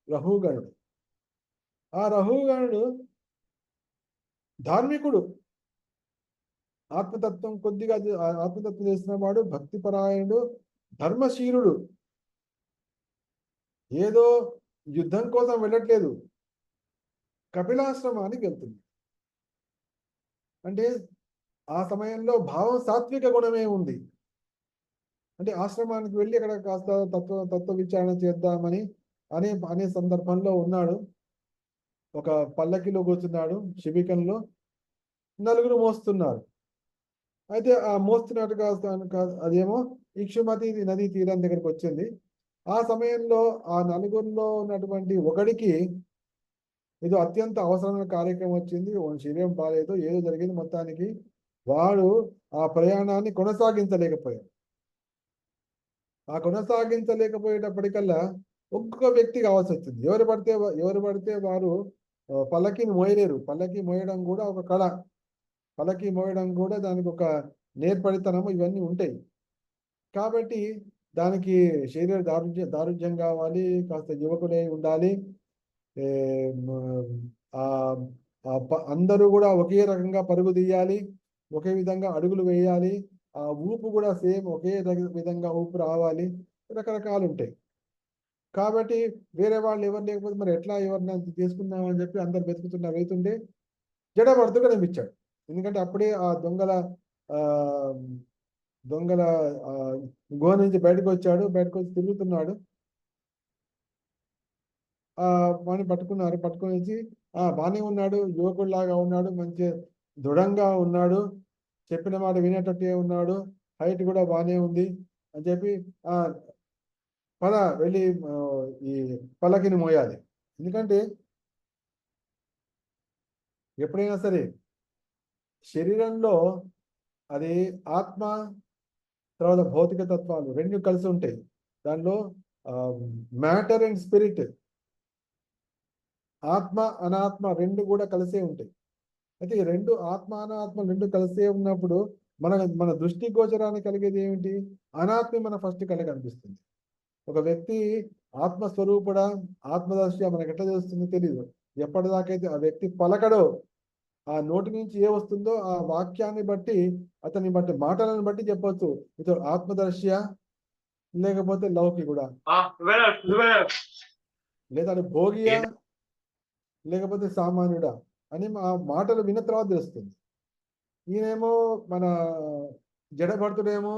రహుగణుడు. ఆ రహుగణుడు ధార్మికుడు, ఆత్మతత్వం తెలిసిన వాడు, భక్తిపరాయణుడు, ధర్మశీలుడు. ఏదో యుద్ధం కోసం వెళ్ళట్లేదు, కపిలాశ్రమానికి వెళ్తుంది. అంటే ఆ సమయంలో భావం సాత్విక గుణమే ఉంది. అంటే ఆశ్రమానికి వెళ్ళి అక్కడ కాస్త తత్వ విచారణ చేద్దామని అనే సందర్భంలో ఉన్నాడు. ఒక పల్లకిలో కూర్చున్నాడు, శిబికంలో నలుగురు మోస్తున్నారు. అయితే ఆ మోస్తున్నట్టు అదేమో ఇక్షుమతి నదీ తీరం దగ్గరికి వచ్చింది. ఆ సమయంలో ఆ నలుగురిలో ఉన్నటువంటి ఒకడికి ఇది అత్యంత అవసరమైన కార్యక్రమం వచ్చింది, శరీరం బాగాలేదు, ఏదో జరిగింది. మొత్తానికి వాడు ఆ ప్రయాణాన్ని కొనసాగించలేకపోయాడు. ఆ కొనసాగించలేకపోయేటప్పటికల్లా ఒక్కొక్క వ్యక్తి కావాల్సి వచ్చింది. ఎవరు పడితే వారు పల్లకిని మోయలేరు. పల్లకి మోయడం కూడా ఒక కళ, పల్లకి మోయడం కూడా దానికి ఒక నేర్పడితనము ఇవన్నీ ఉంటాయి. కాబట్టి దానికి శరీర దారుఢ్యం కావాలి, కాస్త యువకులే ఉండాలి. అందరూ కూడా ఒకే రకంగా పరుగు తీయాలి, ఒకే విధంగా అడుగులు వేయాలి, ఆ ఊపు కూడా సేమ్ ఒకే విధంగా ఊపు రావాలి, రకరకాలు ఉంటాయి. కాబట్టి వేరే వాళ్ళు ఎవరు లేకపోతే మరి ఎట్లా ఎవరిని తీసుకుందామని చెప్పి అందరు వెతుకుతుంటే జడభరతుడు కనిపించాడు. ఎందుకంటే అప్పుడే ఆ దొంగల గుహ నుంచి బయటకు వచ్చి తిరుగుతున్నాడు. వాడిని పట్టుకున్నారు. పట్టుకొని వచ్చి బాగానే ఉన్నాడు, యువకుడిలాగా ఉన్నాడు, మంచి దృఢంగా ఉన్నాడు, చెప్పిన మాట వినేటట్టే ఉన్నాడు, హైట్ కూడా బాగానే ఉంది అని చెప్పి పద వెళ్ళి ఈ పల్లకిని మోయాలి. ఎందుకంటే ఎప్పుడైనా సరే శరీరంలో అది ఆత్మ తర్వాత భౌతిక తత్వాలు రెండు కలిసి ఉంటాయి. దానిలో మ్యాటర్ అండ్ స్పిరిట్, ఆత్మ అనాత్మ రెండు కూడా కలిసే ఉంటాయి. అయితే ఈ రెండు ఆత్మ అనాత్మ రెండు కలిసే ఉన్నప్పుడు మన దృష్టి గోచరానికి కలిగేది ఏమిటి? అనాత్మ మన ఫస్ట్ కనిపిస్తుంది. ఒక వ్యక్తి ఆత్మస్వరూపుడా ఆత్మదర్శి మనకు ఎట్లా తెలుస్తుందో తెలియదు. ఎప్పటిదాకైతే ఆ వ్యక్తి పలకడో, ఆ నోటి నుంచి ఏ వస్తుందో ఆ వాక్యాన్ని బట్టి అతన్ని బట్టి మాటలను బట్టి చెప్పొచ్చు ఇతడు ఆత్మదర్శియా లేకపోతే లౌకికుడా, లేదా భోగియా లేకపోతే సామాన్యుడా అని ఆ మాటలు విన్న తర్వాత తెలుస్తుంది. ఈయనేమో మన జడభర్తుడేమో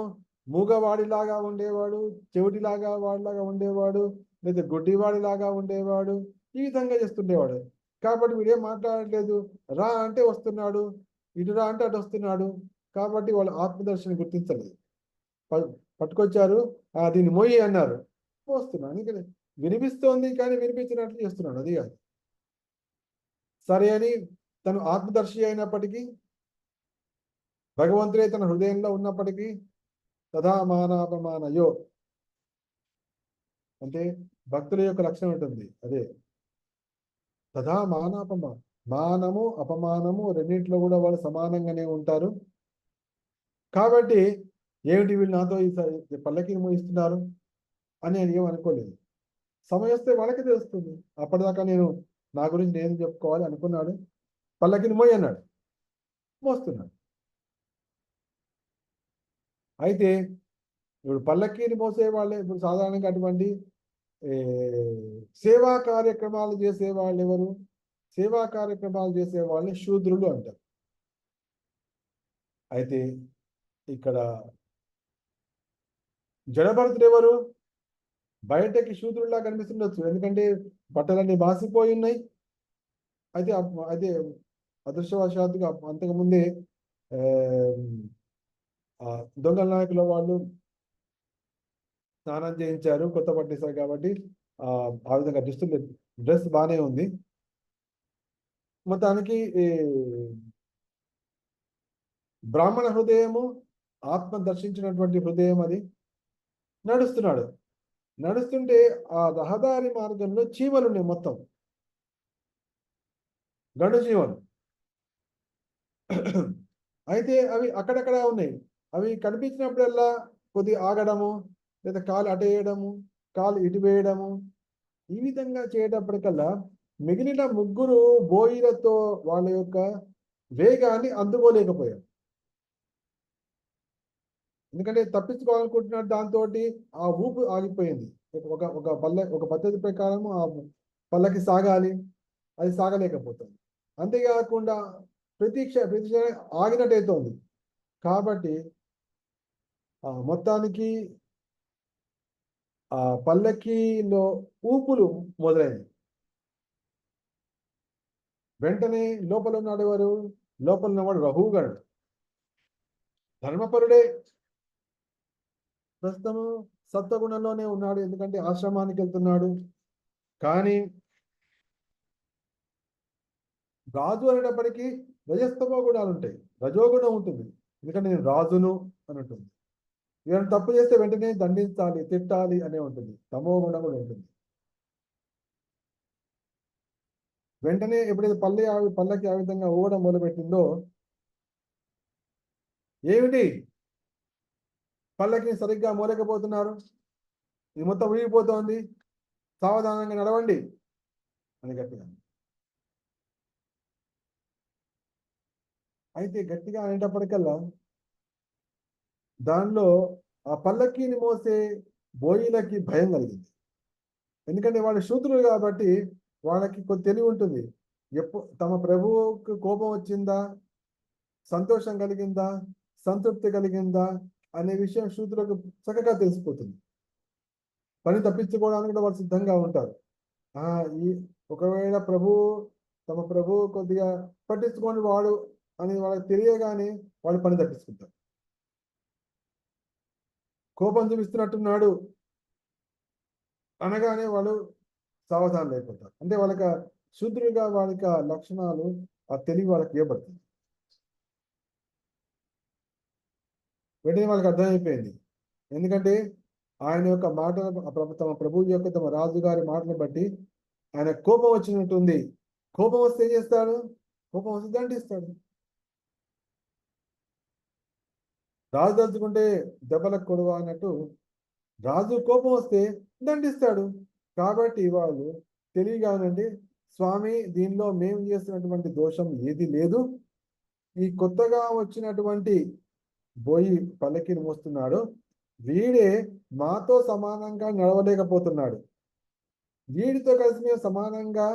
మూగవాడిలాగా ఉండేవాడు, చెవిటిలాగా వాడిలాగా ఉండేవాడు, లేదా గుడ్డివాడిలాగా ఉండేవాడు, ఈ విధంగా చేస్తుండేవాడు. కాబట్టి వీడేం మాట్లాడట్లేదు, రా అంటే వస్తున్నాడు, ఇటు రా అంటే అటు వస్తున్నాడు. కాబట్టి వాళ్ళు ఆత్మదర్శిని గుర్తించలేదు. పట్టుకొచ్చారు, దీన్ని మోయి అన్నారు, మోస్తున్నాడు. ఎందుకంటే వినిపిస్తోంది కానీ వినిపించినట్లు చేస్తున్నాడు, అది కాదు. సరే అని తను ఆత్మదర్శి అయినప్పటికీ, భగవంతుడే తన హృదయంలో ఉన్నప్పటికీ తథా మానాపమానయో అంటే భక్తుల యొక్క లక్షణం ఉంటుంది. అదే తథా మానము అపమానము రెండింటిలో కూడా వాళ్ళు సమానంగానే ఉంటారు. కాబట్టి ఏమిటి వీళ్ళు నాతో ఈ పల్లకిని మోయిస్తున్నారు అని నేను ఏమనుకోలేదు. సమయం వస్తే వాళ్ళకి తెలుస్తుంది. అప్పటిదాకా నేను నా గురించి నేను చెప్పుకోవాలి అనుకున్నాడు. పల్లకిని మోయి అన్నాడు, మోస్తున్నాడు. అయితే ఇప్పుడు పల్లకీని మోసే వాళ్ళే ఇప్పుడు సాధారణంగా అటువంటి సేవా కార్యక్రమాలు చేసే వాళ్ళు ఎవరు? సేవా కార్యక్రమాలు చేసే వాళ్ళని శూద్రులు అంటారు. అయితే ఇక్కడ జడభరతుడు ఎవరు? బయటకి శూద్రుల్లా కనిపిస్తుండొచ్చు, ఎందుకంటే బట్టలన్నీ బాసిపోయి ఉన్నాయి. అయితే అదృష్టవశాత్తుగా అంతకుముందే దొంగల నాయకుల వాళ్ళు స్నానం చేయించారు, కొత్త పట్టేశారు. కాబట్టి ఆ విధంగా డ్రెస్ బాగానే ఉంది. మొత్తానికి బ్రాహ్మణ హృదయము ఆత్మ దర్శించినటువంటి హృదయం అది. నడుస్తుంటే ఆ రహదారి మార్గంలో చీమలు ఉన్నాయి, మొత్తం గండు చీమలు. అయితే అవి అక్కడక్కడ ఉన్నాయి. అవి కనిపించినప్పుడల్లా కొద్ది ఆగడము, లేదా కాలు అటేయడము, కాలు ఇటు వేయడము, ఈ విధంగా చేయటప్పటికల్లా మిగిలిన ముగ్గురు బోయిలతో వాళ్ళ యొక్క వేగాన్ని అందుకోలేకపోయారు. ఎందుకంటే తప్పించుకోవాలనుకుంటున్నాడు, దాంతో ఆ ఊపు ఆగిపోయింది. ఒక పద్ధతి ప్రకారం ఆ పల్లకి సాగాలి, అది సాగలేకపోతుంది. అంతేకాకుండా ప్రతీక్ష ఆగినట్టయితోంది. కాబట్టి మొత్తానికి ఆ పల్లకీలో ఊపులు మొదలైనవి. వెంటనే లోపల ఉన్నాడు ఎవరు? లోపల ఉన్నవాడు రఘుగణుడు, ధర్మపరుడే. ప్రస్తుతము సత్వగుణంలోనే ఉన్నాడు, ఎందుకంటే ఆశ్రమానికి వెళ్తున్నాడు. కానీ రాజు అనేటప్పటికీ రజస్తమో గుణాలు ఉంటాయి, రజోగుణం ఉంటుంది. ఎందుకంటే నేను రాజును అని ఉంటుంది. ఏమైనా తప్పు చేస్తే వెంటనే దండించాలి, తిట్టాలి అనే ఉంటుంది. తమో గుణం కూడా ఉంటుంది. వెంటనే ఎప్పుడైతే పల్లకి ఆ విధంగా ఊగడం మొదలుపెట్టిందో, ఏమిటి పల్లకి సరిగ్గా మోలేకపోతున్నారు, ఇది మొత్తం ఊగిపోతోంది, సావధానంగా నడవండి అని గట్టిగా. అయితే గట్టిగా అనేటప్పటికల్లా దానిలో ఆ పల్లకీని మోసే బోయిలకి భయం కలిగింది. ఎందుకంటే వాళ్ళు శూద్రులు కాబట్టి వాళ్ళకి కొంత తెలివి ఉంటుంది. తమ ప్రభువుకు కోపం వచ్చిందా, సంతోషం కలిగిందా, సంతృప్తి కలిగిందా అనే విషయం శూద్రులకు చక్కగా తెలిసిపోతుంది. పని తప్పించుకోవడానికి కూడా వాళ్ళు సిద్ధంగా ఉంటారు. ఆ ఈ ఒకవేళ తమ ప్రభు కొద్దిగా పట్టించుకొని వాడు అని వాళ్ళకి తెలియగానే వాళ్ళు పని తప్పించుకుంటారు. కోపం చూపిస్తున్నట్టున్నాడు అనగానే వాళ్ళు సావధానం అయిపోతారు. అంటే వాళ్ళకి శూద్రుడిగా వాళ్ళకి ఆ లక్షణాలు, ఆ తెలివి వాళ్ళకి ఇవ్వబడుతుంది. వెంటనే వాళ్ళకి అర్థమైపోయింది. ఎందుకంటే ఆయన యొక్క మాటలు, తమ ప్రభువు యొక్క, తమ రాజుగారి మాటలు బట్టి ఆయన కోపం వచ్చినట్టుంది. కోపం వస్తే ఏం చేస్తాడు? కోపం వస్తే దండిస్తాడు. రాజు దలుచుకుంటే దెబ్బలకు కొడువ అన్నట్టు రాజు కోపం వస్తే దండిస్తాడు. కాబట్టి వాళ్ళు తెలియగానండి, స్వామి దీనిలో మేము చేస్తున్నటువంటి దోషం ఏది లేదు. ఈ కొత్తగా వచ్చినటువంటి బోయి పల్లకిని మోస్తున్నాడు, వీడే మాతో సమానంగా నడవలేకపోతున్నాడు. వీడితో కలిసి మేము సమానంగా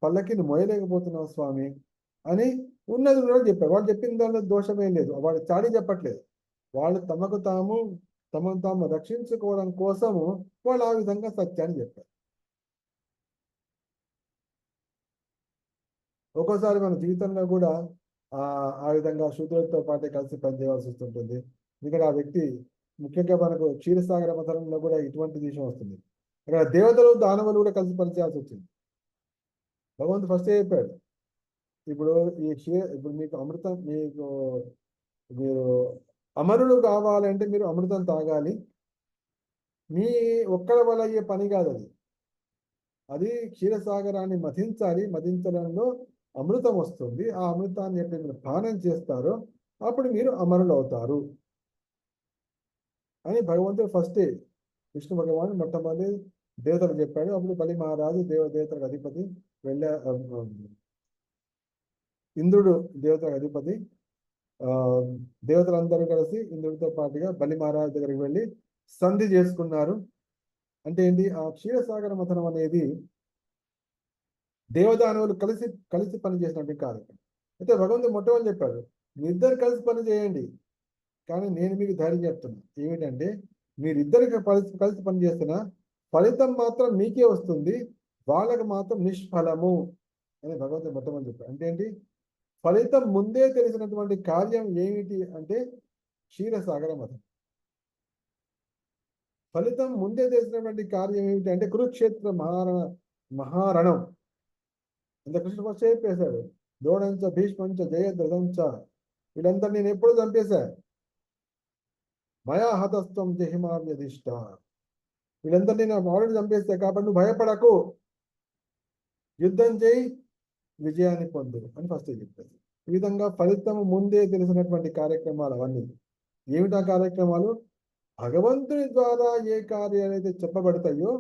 పల్లకిని మోయలేకపోతున్నాం స్వామి అని ఉన్నది కూడా చెప్పారు. వాళ్ళు చెప్పిన దానిలో దోషమే లేదు. వాళ్ళు చాడీ చెప్పట్లేదు. వాళ్ళు తమను తాము రక్షించుకోవడం కోసము వాళ్ళు ఆ విధంగా సత్యాన్ని చెప్పారు. ఒక్కోసారి మన జీవితంలో కూడా ఆ విధంగా శూద్రులతో పాటే కలిసి పనిచేయవలసి వస్తుంటుంది. ఎందుకంటే ఆ వ్యక్తి ముఖ్యంగా మనకు క్షీరసాగర మథనంలో కూడా ఇటువంటి విషయం వస్తుంది. అక్కడ దేవతలు దానవులు కూడా కలిసి పనిచేయాల్సి వచ్చింది. భగవంతుడు ఫస్ట్ చెప్పాడు, ఇప్పుడు ఇప్పుడు మీకు అమృతం, మీరు అమరులు కావాలంటే మీరు అమృతం తాగాలి. మీ ఒక్కల వల్ల అయ్యే పని కాదు అది. అది క్షీరసాగరాన్ని మథించాలి. మథించడంలో అమృతం వస్తుంది. ఆ అమృతాన్ని ఎప్పుడు మీరు పానం చేస్తారో అప్పుడు మీరు అమరులు అవుతారు అని భగవంతుడు ఫస్టే విష్ణు భగవాన్ మొట్టమొదటి దేవతలు చెప్పాడు. అప్పుడు బలి మహారాజు దేవతలకు అధిపతి వెళ్ళా, ఇంద్రుడు దేవతలకు అధిపతి, దేవతలందరూ కలిసి ఇంద్రుడితో పాటుగా బలి మహారాజు దగ్గరికి వెళ్ళి సంధి చేసుకున్నారు. అంటే ఏంటి? ఆ క్షీరసాగర మథనం అనేది దేవదానవులు కలిసి కలిసి పనిచేసినటువంటి కార్యక్రమం. అయితే భగవంతుడు మొట్టమొదటి చెప్పాడు, మీ ఇద్దరు కలిసి పని చేయండి, కానీ నేను మీకు ధైర్యం చెప్తున్నా ఏమిటంటే, మీరిద్దరికి కలిసి పని చేస్తున్నా ఫలితం మాత్రం మీకే వస్తుంది, వాళ్ళకి మాత్రం నిష్ఫలము అని భగవంతుడు మొట్టమొదటి చెప్పాడు. అంటే ఏంటి? ఫలితం ముందే తెలిసినటువంటి కార్యం ఏమిటి అంటే క్షీరసాగర మథనం. ఫలితం ముందే తెలిసినటువంటి కార్యం ఏమిటి అంటే కురుక్షేత్ర మహారణం. అంత కృష్ణ ఫస్ట్ చెప్పేశాడు, ద్రోణంచ భీష్మంచ జయద్రథంచ వీళ్ళంతా నేను ఎప్పుడు చంపేశా, మయా హతస్త్వం జహిమావ్యధిష్ట, వీళ్ళందరినీ నేను ఆల్రెడీ చంపేస్తా, కాబట్టి నువ్వు భయపడకు, యుద్ధం చేయి, విజయాన్ని పొందు అని ఫస్ట్ చెప్పారు. ఈ విధంగా ఫలితం ముందే తెలిసినటువంటి కార్యక్రమాలు అవన్నీ. ఏమిటా కార్యక్రమాలు? భగవంతుని ద్వారా ఏ కార్యాలు అయితే చెప్పబడతాయో,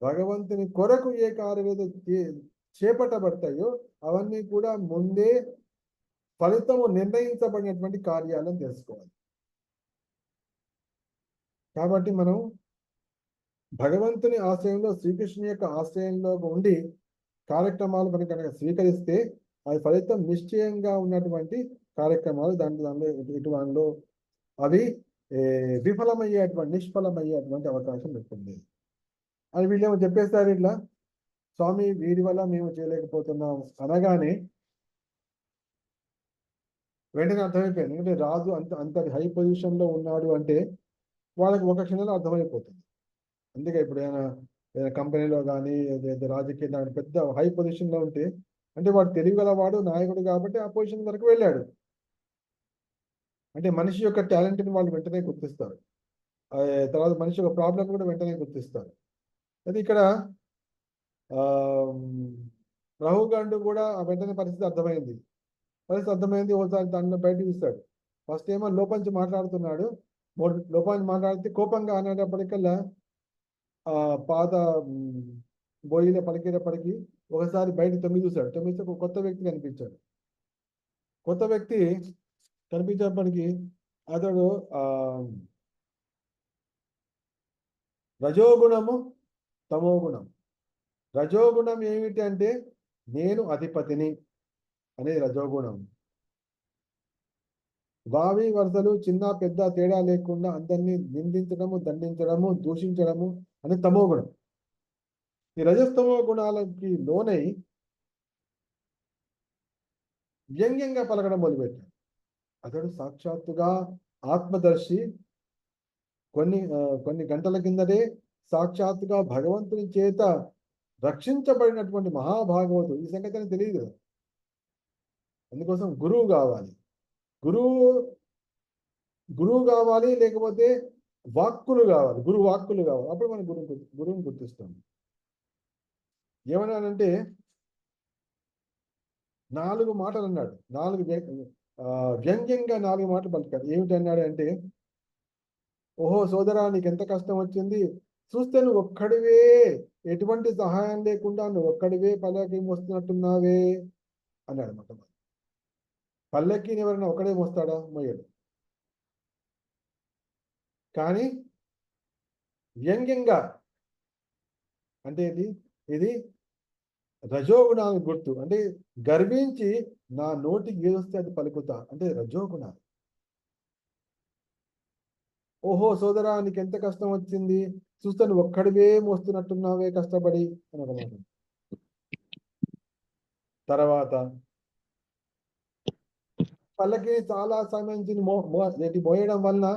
భగవంతుని కొరకు ఏ కార్యాలు అయితే చేపట్టబడతాయో అవన్నీ కూడా ముందే ఫలితము నిర్ణయించబడినటువంటి కార్యాలను తెలుసుకోవాలి. కాబట్టి మనం భగవంతుని ఆశ్రయంలో, శ్రీకృష్ణుని యొక్క ఆశ్రయంలో ఉండి కార్యక్రమాలు మనం కనుక స్వీకరిస్తే అది ఫలితం నిశ్చయంగా ఉన్నటువంటి కార్యక్రమాలు. దాంట్లో ఇటువంటి అవి నిష్ఫలమయ్యేటువంటి అవకాశం ఉంటుంది అని వీళ్ళేమో చెప్పేస్తారు. ఇట్లా స్వామి వీరి వల్ల మేము చేయలేకపోతున్నాం అనగానే వెంటనే అర్థమైపోయింది. ఎందుకంటే రాజు అంతటి హై పొజిషన్లో ఉన్నాడు అంటే వాళ్ళకి ఒక క్షణంలో అర్థమైపోతుంది. అందుకే ఇప్పుడు ఏదైనా కంపెనీలో కానీ రాజకీయ పెద్ద హై పొజిషన్లో ఉంటే, అంటే వాడు తెలియగలవాడు, నాయకుడు కాబట్టి ఆ పొజిషన్ వరకు వెళ్ళాడు. అంటే మనిషి యొక్క టాలెంట్ని వాళ్ళు వెంటనే గుర్తిస్తారు. తర్వాత మనిషి యొక్క ప్రాబ్లం కూడా వెంటనే గుర్తిస్తారు. అది ఇక్కడ రాహుల్ కూడా వెంటనే పరిస్థితి అర్థమైంది. ఒకసారి దానిలో బయట చూస్తాడు. ఫస్ట్ ఏమో లోపంచి మాట్లాడుతున్నాడు, లోపాన్ని మాట్లాడితే కోపంగా అనేటప్పటికల్లా పాత బోయిలో పలికేటప్పటికి ఒకసారి బయట తొమ్మిది చూశాడు. తొమ్మిది ఒక కొత్త వ్యక్తి కనిపించాడు. కొత్త వ్యక్తి కనిపించేప్పటికి అతడు రజోగుణము, తమోగుణం. రజోగుణం ఏమిటి అంటే నేను అధిపతిని అనేది రజోగుణం. వావి వరసలు చిన్న పెద్ద తేడా లేకుండా అందరినీ నిందించడము, దండించడము, దూషించడము అని తమోగుణం. ఈ రజస్తమో గుణాలకి లోనై వ్యంగ్యంగా పలకడం మొదలుపెట్టాడు. అతడు సాక్షాత్తుగా ఆత్మదర్శి. కొన్ని గంటల కిందటే సాక్షాత్తుగా భగవంతుని చేత రక్షించబడినటువంటి మహాభాగవతుడు. ఈ సంగతి అని తెలియదు కదా. అందుకోసం గురువు కావాలి. గురువు గురువు కావాలి, లేకపోతే వాక్కులు కావాలి. గురువు వాక్కులు కావాలి. అప్పుడు మనం గురువుని గుర్తిస్తాం. ఏమన్నానంటే 4 మాటలు అన్నాడు. వ్యంగ్యంగా 4 మాటలు పలికాడు. ఏమిటి అన్నాడు అంటే, ఓహో సోదరా, నీకు ఎంత కష్టం వచ్చింది, చూస్తే నువ్వు ఒక్కడివే, ఎటువంటి సహాయం లేకుండా నువ్వు ఒక్కడివే పల్లకి మోస్తున్నట్టున్నావే అన్నాడు. మొట్టమొదటి పల్లెకి ఎవరైనా ఒక్కడే మోస్తాడా? మోయడు. కానీ వ్యంగ్యంగా అంటే ఇది రజోగుణానికి గుర్తు. అంటే గర్వించి నా నోటికి ఏదొస్తే అది పలుకుతా అంటే రజోగుణాలు. ఓహో సోదరా, నీకు ఎంత కష్టం వచ్చింది, చూస్తే నువ్వు ఒక్కడివే మోస్తున్నట్టున్నావే కష్టపడి అని అనమాట. తర్వాత పల్లకి చాలా సమయం మోయడం వలన,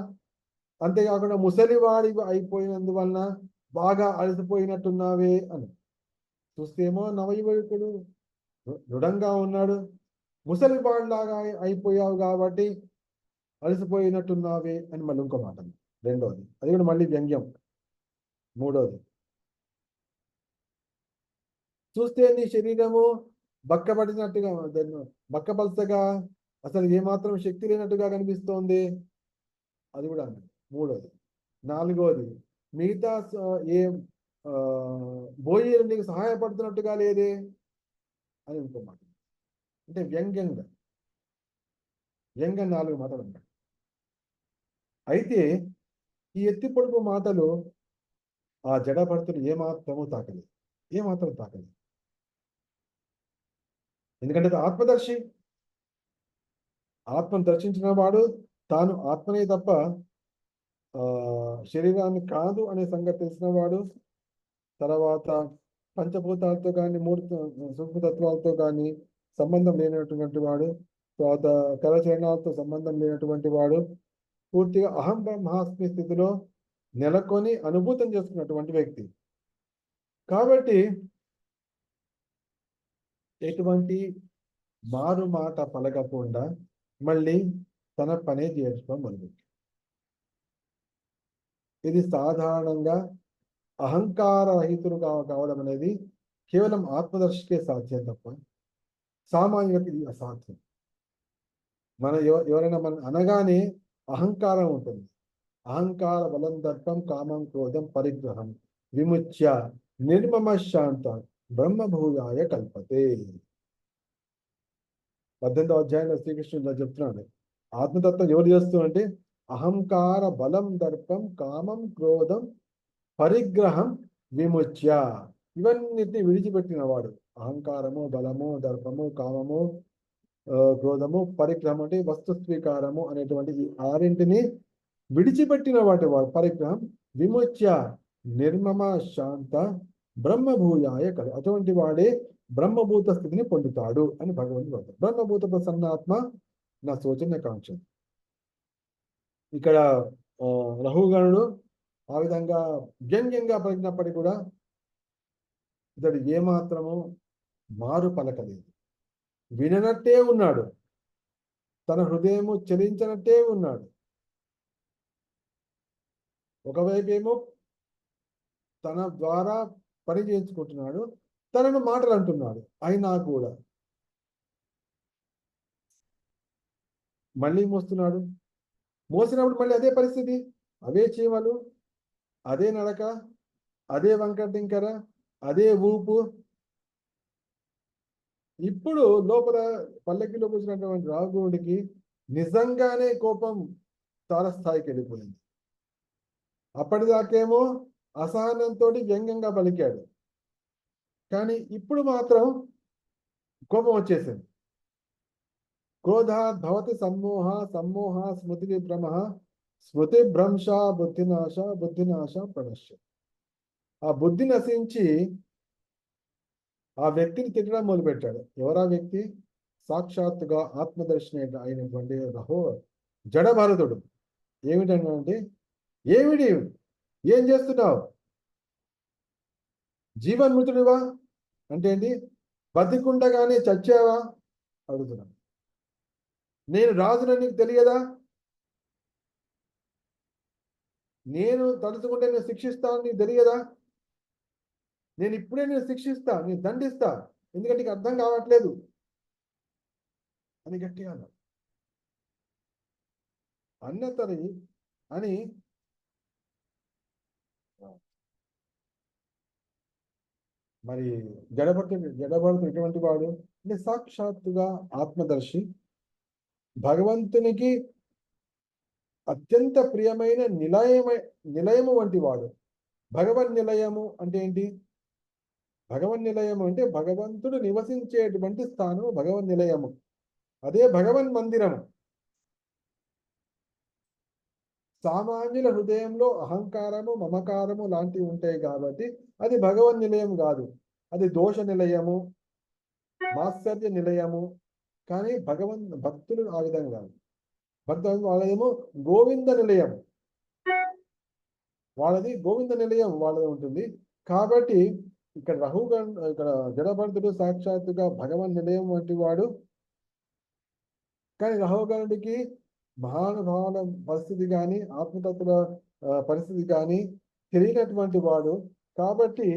అంతేకాకుండా ముసలివాడి అయిపోయినందువలన బాగా అలసిపోయినట్టున్నావే అని. చూస్తేమో నవయువకుడు దృఢంగా ఉన్నాడు, ముసలివాడిలాగా అయిపోయావు కాబట్టి అలసిపోయినట్టున్నావే అని మళ్ళీ ఇంకో మాట. రెండోది అది కూడా మళ్ళీ వ్యంగ్యం. మూడోది, చూస్తే నీ శరీరము బక్కపడినట్టుగా, బక్కపలసగా, అసలు ఏమాత్రం శక్తి లేనట్టుగా కనిపిస్తోంది. అది కూడా అన్నాడు. మూడోది. నాలుగోది, మిగతా ఏ బోయిలు నీకు సహాయపడుతున్నట్టుగా లేదే అని ఇంకో మాట. అంటే వ్యంగ్యంగా 4 మాటలు అన్నాడు. అయితే ఈ ఎత్తి పొడుపు మాటలు ఆ జడభరతుడు ఏమాత్రము తాకలేదు. ఎందుకంటే ఆత్మదర్శి. ఆత్మను దర్శించిన వాడు తాను ఆత్మనే తప్ప శరీరాన్ని కాదు అనే సంగతి తెలిసిన వాడు. తర్వాత పంచభూతాలతో కానీ 3 సూక్ష్మతత్వాలతో కానీ సంబంధం లేనటువంటి వాడు. తర్వాత కరచరణాలతో సంబంధం లేనటువంటి వాడు. పూర్తిగా అహం బ్రహ్మాస్మి స్థితిలో నెలకొని అనుభూతం చేసుకున్నటువంటి వ్యక్తి. కాబట్టి ఎటువంటి మారు మాట పలకకుండా మళ్ళీ తన పనే చేసుకోవడం మొదలుపెట్టాడు. ఇది సాధారణంగా అహంకార రహితులు కావడం అనేది కేవలం ఆత్మదర్శికే సాధ్యం తప్ప సామాన్యులకు ఇది అసాధ్యం. ఎవరైనా మన అనగానే అహంకారం ఉంటుంది. అహంకార బలం దర్పం కామం క్రోధం పరిగ్రహం విముచ్య నిర్మమ శాంత బ్రహ్మభూయాయ కల్పతే. 18వ అధ్యాయంలో శ్రీకృష్ణుడు చెప్తున్నాడు, ఆత్మతత్వం ఎవరు చేస్తూ అహంకార బలం దర్పం కామం క్రోధం పరిగ్రహం విముచ్య, ఇవన్నిటిని విడిచిపెట్టిన వాడు. అహంకారము, బలము, దర్పము, కామము, క్రోధము, పరిగ్రహం అంటే వస్తు స్వీకారము అనేటువంటి ఈ 6 విడిచిపెట్టిన వాడు పరిగ్రహం విముచ్య నిర్మమ శాంత బ్రహ్మభూయాయ కలు, అటువంటి వాడే బ్రహ్మభూత స్థితిని పొందుతాడు అని భగవంతుడు అంటారు. బ్రహ్మభూత ప్రసన్నాత్మ నా శోచన్య కాంక్ష. ఇక్కడ రహుగణుడు ఆ విధంగా వ్యంగ్యంగా పలికినప్పటికీ కూడా ఇతడు ఏమాత్రము మారు పలకలేదు. విననట్టే ఉన్నాడు, తన హృదయము చలించనట్టే ఉన్నాడు. ఒకవైపేమో తన ద్వారా పని చేయించుకుంటున్నాడు, తనను మాటలు అంటున్నాడు. అయినా కూడా మళ్ళీ మోస్తున్నాడు. మోసినప్పుడు మళ్ళీ అదే పరిస్థితి, అవే చీమలు, అదే నడక, అదే వంకటింకర, అదే ఊపు. ఇప్పుడు లోపల పల్లకిలో కూర్చున్నటువంటి రాఘవుడికి నిజంగానే కోపం తారస్థాయికి వెళ్ళిపోయింది. అప్పటిదాకేమో అసహనంతో వ్యంగ్యంగా పలికాడు, కానీ ఇప్పుడు మాత్రం కోపం వచ్చేసింది. క్రోధాత్ భవతి సమ్మోహ, సమ్మోహ స్మృతి విభ్రమ, స్మృతి భ్రంశ బుద్ధినాశ, బుద్ధినాశ ప్రణశ్య. ఆ బుద్ధి నశించి ఆ వ్యక్తిని తిట్టడం మొదలుపెట్టాడు. ఎవరా వ్యక్తి? సాక్షాత్తుగా ఆత్మదర్శిని అయినటువంటి జడభరతుడు. ఏమిటంటే, ఏమిటి, ఏం చేస్తున్నావు, జీవన్మృతుడివా అంటే ఏంటి, బతికుండగానే చచ్చావా అడుగుతున్నాను. నేను రాజునని నీకు తెలియదా? నేను తలుచుకుంటే నేను శిక్షిస్తాను నీకు తెలియదా? నేను ఇప్పుడే నేను శిక్షిస్తా, నేను దండిస్తా, ఎందుకంటే నీకు అర్థం కావట్లేదు అని గట్టిగా అన్నాడు. అన్నతని అని మరి జడభరతుడు ఎటువంటి వాడు అంటే సాక్షాత్తుగా ఆత్మదర్శి, భగవంతునికి అత్యంత ప్రియమైన నిలయము వంటి వాడు. భగవన్ నిలయము అంటే ఏంటి? భగవన్ నిలయము అంటే భగవంతుడు నివసించేటువంటి స్థానం భగవన్ నిలయము. అదే భగవన్ మందిరము. సామాన్యుల హృదయంలో అహంకారము, మమకారము లాంటివి ఉంటాయి కాబట్టి అది భగవన్ నిలయం కాదు. అది దోష నిలయము, మాత్సర్య నిలయము. కానీ భక్తులు ఆ విధంగా కాదు. వాళ్ళేమో గోవింద నిలయం, వాళ్ళది గోవింద నిలయం వాళ్ళది ఉంటుంది. కాబట్టి ఇక్కడ ఇక్కడ జడభరతుడు సాక్షాత్తుగా భగవన్ నిలయం వంటి వాడు. కానీ రహుగణుడికి మహానుభావుల పరిస్థితి కానీ ఆత్మతత్తుల పరిస్థితి కానీ తెలియనటువంటి వాడు. కాబట్టి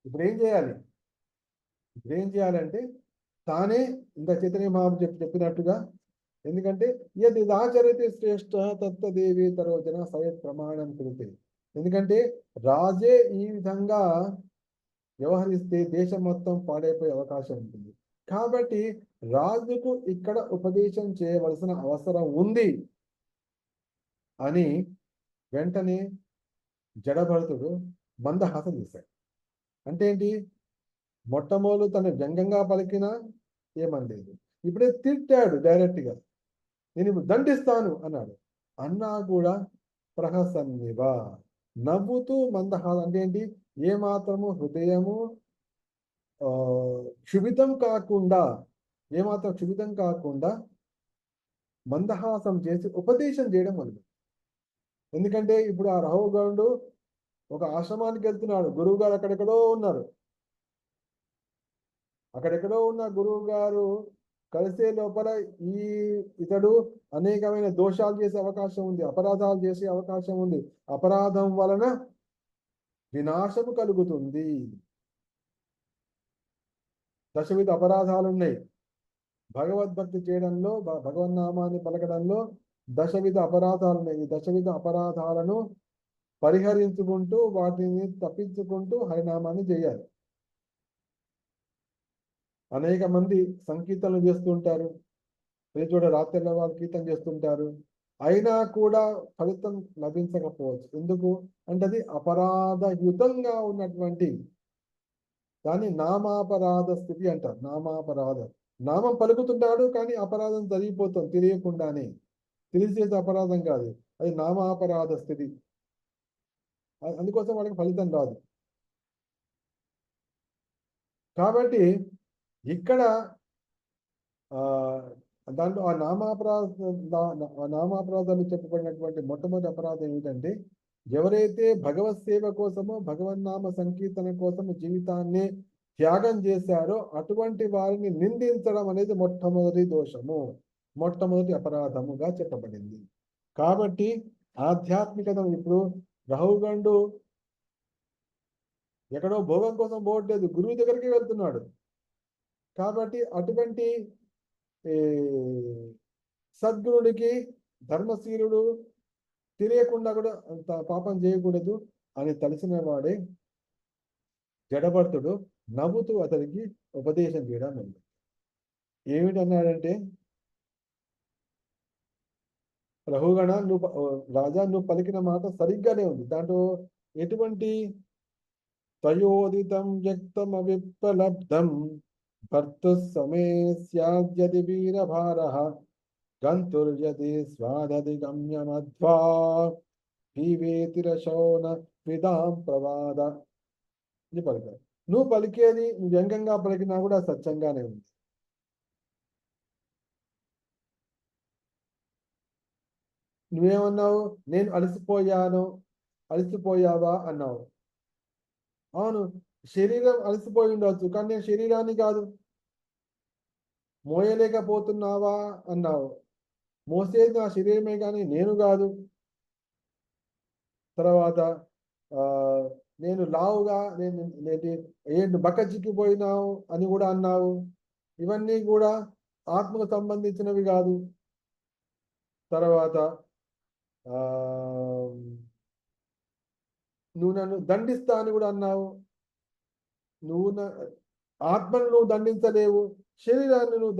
ఇప్పుడు ఏం చేయాలంటే తానే ఇంత చైతన్య మహాప్రభు చెప్పినట్టుగా, ఎందుకంటే ఇది ఆచరితే శ్రేష్ఠ తత్వదేవి తరోజన సయత్ ప్రమాణం కురితే. ఎందుకంటే రాజే ఈ విధంగా వ్యవహరిస్తే దేశం మొత్తం పాడైపోయే అవకాశం ఉంటుంది. కాబట్టి రాజుకు ఇక్కడ ఉపదేశం చేయవలసిన అవసరం ఉంది అని వెంటనే జడభరతుడు మందహాసం చేశాడు. అంటే ఏంటి? మొట్టమొదలు తను వ్యంగ్యంగా పలికినా ఏమనలేదు, ఇప్పుడే తిట్టాడు డైరెక్ట్గా, నేను ఇప్పుడు దండిస్తాను అన్నాడు. అన్నా కూడా ప్రహసన్నివా, నవ్వుతూ మందహాసం అంటే ఏంటి? ఏమాత్రము హృదయము క్షుభితం కాకుండా, ఏమాత్రం క్షుభితం కాకుండా మందహాసం చేసి ఉపదేశం చేయడం మొదలు. ఎందుకంటే ఇప్పుడు ఆ రహుగణుడు ఒక ఆశ్రమానికి వెళ్తున్నాడు. గురువు గారు అక్కడెక్కడో ఉన్నారు. అక్కడెక్కడో ఉన్న గురువు గారు కలిసే లోపల ఇతడు అనేకమైన దోషాలు చేసే అవకాశం ఉంది, అపరాధాలు చేసే అవకాశం ఉంది. అపరాధం వలన వినాశము కలుగుతుంది. దశవిధ అపరాధాలు ఉన్నాయి. భగవద్భక్తి చేయడంలో, భగవన్నామాన్ని పలకడంలో దశవిధ అపరాధాలు ఉన్నాయి. ఈ దశవిధ అపరాధాలను పరిహరించుకుంటూ, వాటిని తప్పించుకుంటూ హరినామాన్ని చేయాలి. అనేక మంది సంకీర్తనలు చేస్తుంటారు, చోట రాత్రిలో వాళ్ళు కీర్తన చేస్తుంటారు, అయినా కూడా ఫలితం లభించకపోవచ్చు. ఎందుకు అంటే అది అపరాధయుతంగా ఉన్నటువంటి దాన్ని నామాపరాధ స్థితి అంటారు. నామం పలుకుతున్నాడు కానీ అపరాధం జరిగిపోతుంది తెలియకుండానే. తెలిసేది అపరాధం కాదు, అది నామాపరాధ స్థితి. అందుకోసం వాళ్ళకి ఫలితం రాదు. కాబట్టి ఇక్కడ దాంట్లో ఆ నామాపరాధాలు చెప్పబడినటువంటి మొట్టమొదటి అపరాధం ఏమిటంటే, ఎవరైతే భగవత్ సేవ కోసమో భగవన్నామ సంకీర్తన కోసము జీవితాన్ని త్యాగం చేశారో అటువంటి వారిని నిందించడం అనేది మొట్టమొదటి దోషము, మొట్టమొదటి అపరాధముగా చెప్పబడింది. కాబట్టి ఆధ్యాత్మికత ఇప్పుడు రహుగణుడు ఎక్కడో భోగం కోసం పోవట్లేదు, గురువు దగ్గరికి వెళ్తున్నాడు. కాబట్టి అటువంటి సద్గురుడికి ధర్మశీలుడు తెలియకుండా కూడా పాపం చేయకూడదు అని తెలిసిన వాడే జడభరతుడు నవ్వుతూ అతనికి ఉపదేశం చేయడం ఉంది. ఏమిటన్నాడంటే, రహుగణ రాజా నువ్వు పలికిన మాట సరిగ్గానే ఉంది, దాంట్లో ఎటువంటి తయోదితం వ్యక్తం అవిప్రలబ్ధం భర్తు సమే స్యాద్యది వీరభారః గంతుర్యది స్వాదధిగమ్యమధ్వా పీవేతిరశోన విదాం ప్రవాద. ఇది పలికావు. నువ్వు పలికేది నువ్వు వ్యంగ్యంగా పలికినా కూడా సత్యంగానే ఉంది. నువ్వేమన్నావు? నేను అలసిపోయాను, అలసిపోయావా అన్నావు. అవును, శరీరం అలసిపోయి ఉండవచ్చు, కానీ నేను శరీరాన్ని కాదు. మోయలేకపోతున్నావా అన్నావు. మోసేది నా శరీరమే కానీ నేను కాదు. తర్వాత ఆ నేను లావుగా ఏంటి బక్క చిక్కిపోయినావు అని కూడా అన్నావు. ఇవన్నీ కూడా ఆత్మకు సంబంధించినవి కాదు. తర్వాత ఆ నువ్వు నన్ను దండిస్తా అని కూడా అన్నావు. నువ్వు ఆత్మను నువ్వు దండించలేవు, శరీరాన్ని నువ్వు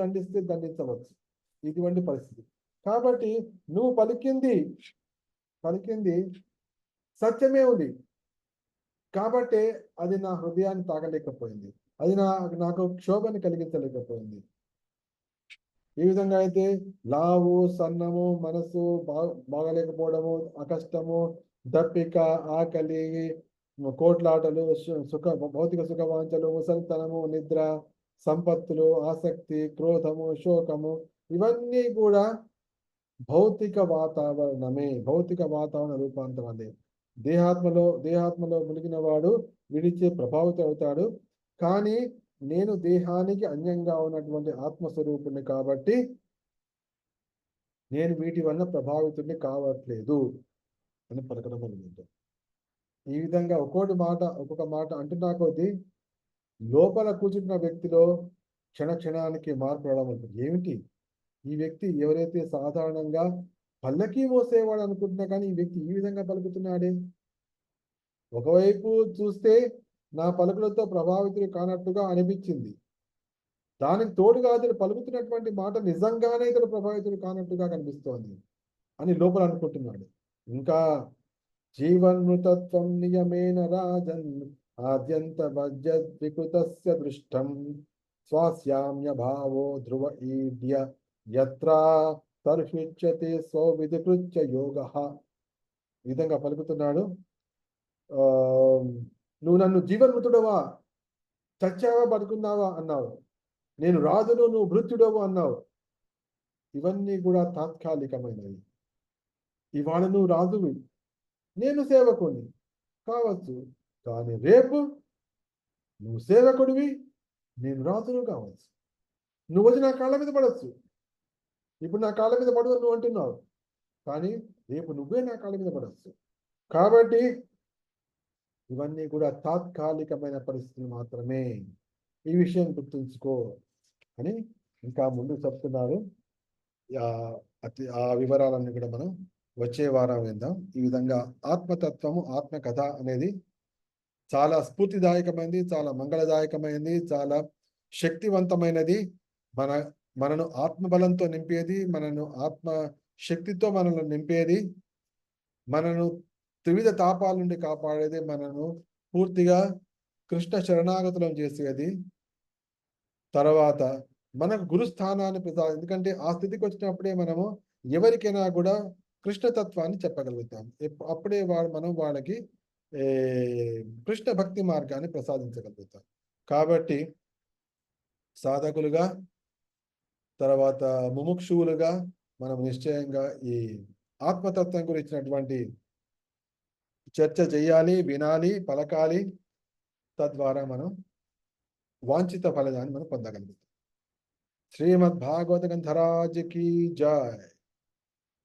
దండించవచ్చు. ఇటువంటి పరిస్థితి. కాబట్టి నువ్వు పలికింది సత్యమే ఉంది. కాబట్టి అది నా హృదయాన్ని తాకలేకపోయింది, అది నాకు క్షోభని కలిగించలేకపోయింది. ఈ విధంగా అయితే లావు, సన్నము, మనసు బాగలేకపోవడము, అకష్టము, దప్పిక, ఆకలి, కోట్లాటలు, భౌతిక సుఖవాంఛలు, ముసలితనము, నిద్ర, సంపత్తులు, ఆసక్తి, క్రోధము, శోకము, ఇవన్నీ కూడా భౌతిక వాతావరణ రూపాంతరం. దేహాత్మలో మునిగిన వాడు విడిచే ప్రభావితం అవుతాడు. కానీ నేను దేహానికి అన్యంగా ఉన్నటువంటి ఆత్మస్వరూపుణ్ణి కాబట్టి నేను వీటి వల్ల ప్రభావితుడిని కావట్లేదు అని పలకడం మొదలుపెట్టాను. ఈ విధంగా ఒక్కొక్క మాట అంటున్నా కొద్దీ లోపల కూర్చుంటున్న వ్యక్తిలో క్షణానికి మార్పు రావడం ఉంటుంది. ఏమిటి ఈ వ్యక్తి ఎవరైతే సాధారణంగా పల్లకి మోసేవాడు అనుకుంటున్నా కానీ ఈ వ్యక్తి ఈ విధంగా పలుకుతున్నాడే. ఒకవైపు చూస్తే నా పలుకులతో ప్రభావితులు కానట్టుగా అనిపించింది. దానికి తోడుగా అతడు పలుకుతున్నటువంటి మాట నిజంగానే ఇతడు ప్రభావితులు కానట్టుగా కనిపిస్తోంది అని లోపల అనుకుంటున్నాడు. ఇంకా జీవన్మృతత్వం నియమేన రాజన్ ఆద్యంత వికృతస్య దృష్టం స్వాస్యామ్య భావో ధ్రువ ఈడ్య యత్రా తర్హ్యుచ్యతే స్వవిధికృత్య యోగ. ఈ విధంగా పలుకుతున్నాడు. నువ్వు నన్ను జీవన్మృతుడవా, చచ్చావా, బతుకున్నావా అన్నావు. నేను రాజును, నువ్వు భృత్యుడవు అన్నావు. ఇవన్నీ కూడా తాత్కాలికమైనవి. ఇవాళ నువ్వు రాజువి, నేను సేవకుడిని కావచ్చు, కానీ రేపు నువ్వు సేవకుడివి, నేను రాజును కావచ్చు. నువ్వు వచ్చి నా కాళ్ళ మీద పడవచ్చు. ఇప్పుడు నా కాళ్ళ మీద పడవు నువ్వు అంటున్నావు, కానీ రేపు నువ్వే నా కాళ్ళ మీద పడవచ్చు. కాబట్టి ఇవన్నీ కూడా తాత్కాలికమైన పరిస్థితులు మాత్రమే. ఈ విషయం గుర్తుంచుకో అని ఇంకా ముందు చెప్తున్నారు. ఆ వివరాలన్నీ కూడా మనం వచ్చే వారం విందాం. ఈ విధంగా ఆత్మతత్వము, ఆత్మకథ అనేది చాలా స్ఫూర్తిదాయకమైనది, చాలా మంగళదాయకమైనది, చాలా శక్తివంతమైనది. మనను ఆత్మబలంతో నింపేది, మనను ఆత్మ శక్తితో మనల్ని నింపేది, మనను త్రివిధ తాపాల నుండి కాపాడేది, మనను పూర్తిగా కృష్ణ శరణాగతులం చేసేది. తర్వాత మనకు గురుస్థానాన్ని ఎందుకంటే ఆ స్థితికి వచ్చినప్పుడే మనము ఎవరికైనా కూడా కృష్ణతత్వాన్ని చెప్పగలుగుతాం. అప్పుడే మనం వాళ్ళకి కృష్ణ భక్తి మార్గాన్ని ప్రసాదించగలుగుతాం. కాబట్టి సాధకులుగా, తర్వాత ముముక్షువులుగా మనం నిశ్చయంగా ఈ ఆత్మతత్వం గురించినటువంటి చర్చ చేయాలి, వినాలి, పలకాలి. తద్వారా మనం వాంఛిత ఫలితాన్ని మనం పొందగలుగుతాం. శ్రీమద్ భాగవత గ్రంథరాజ్ కీ జై.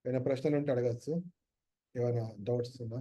ఏమైనా ప్రశ్నలు ఉంటే అడగచ్చు, ఏమైనా డౌట్స్ ఉన్నా.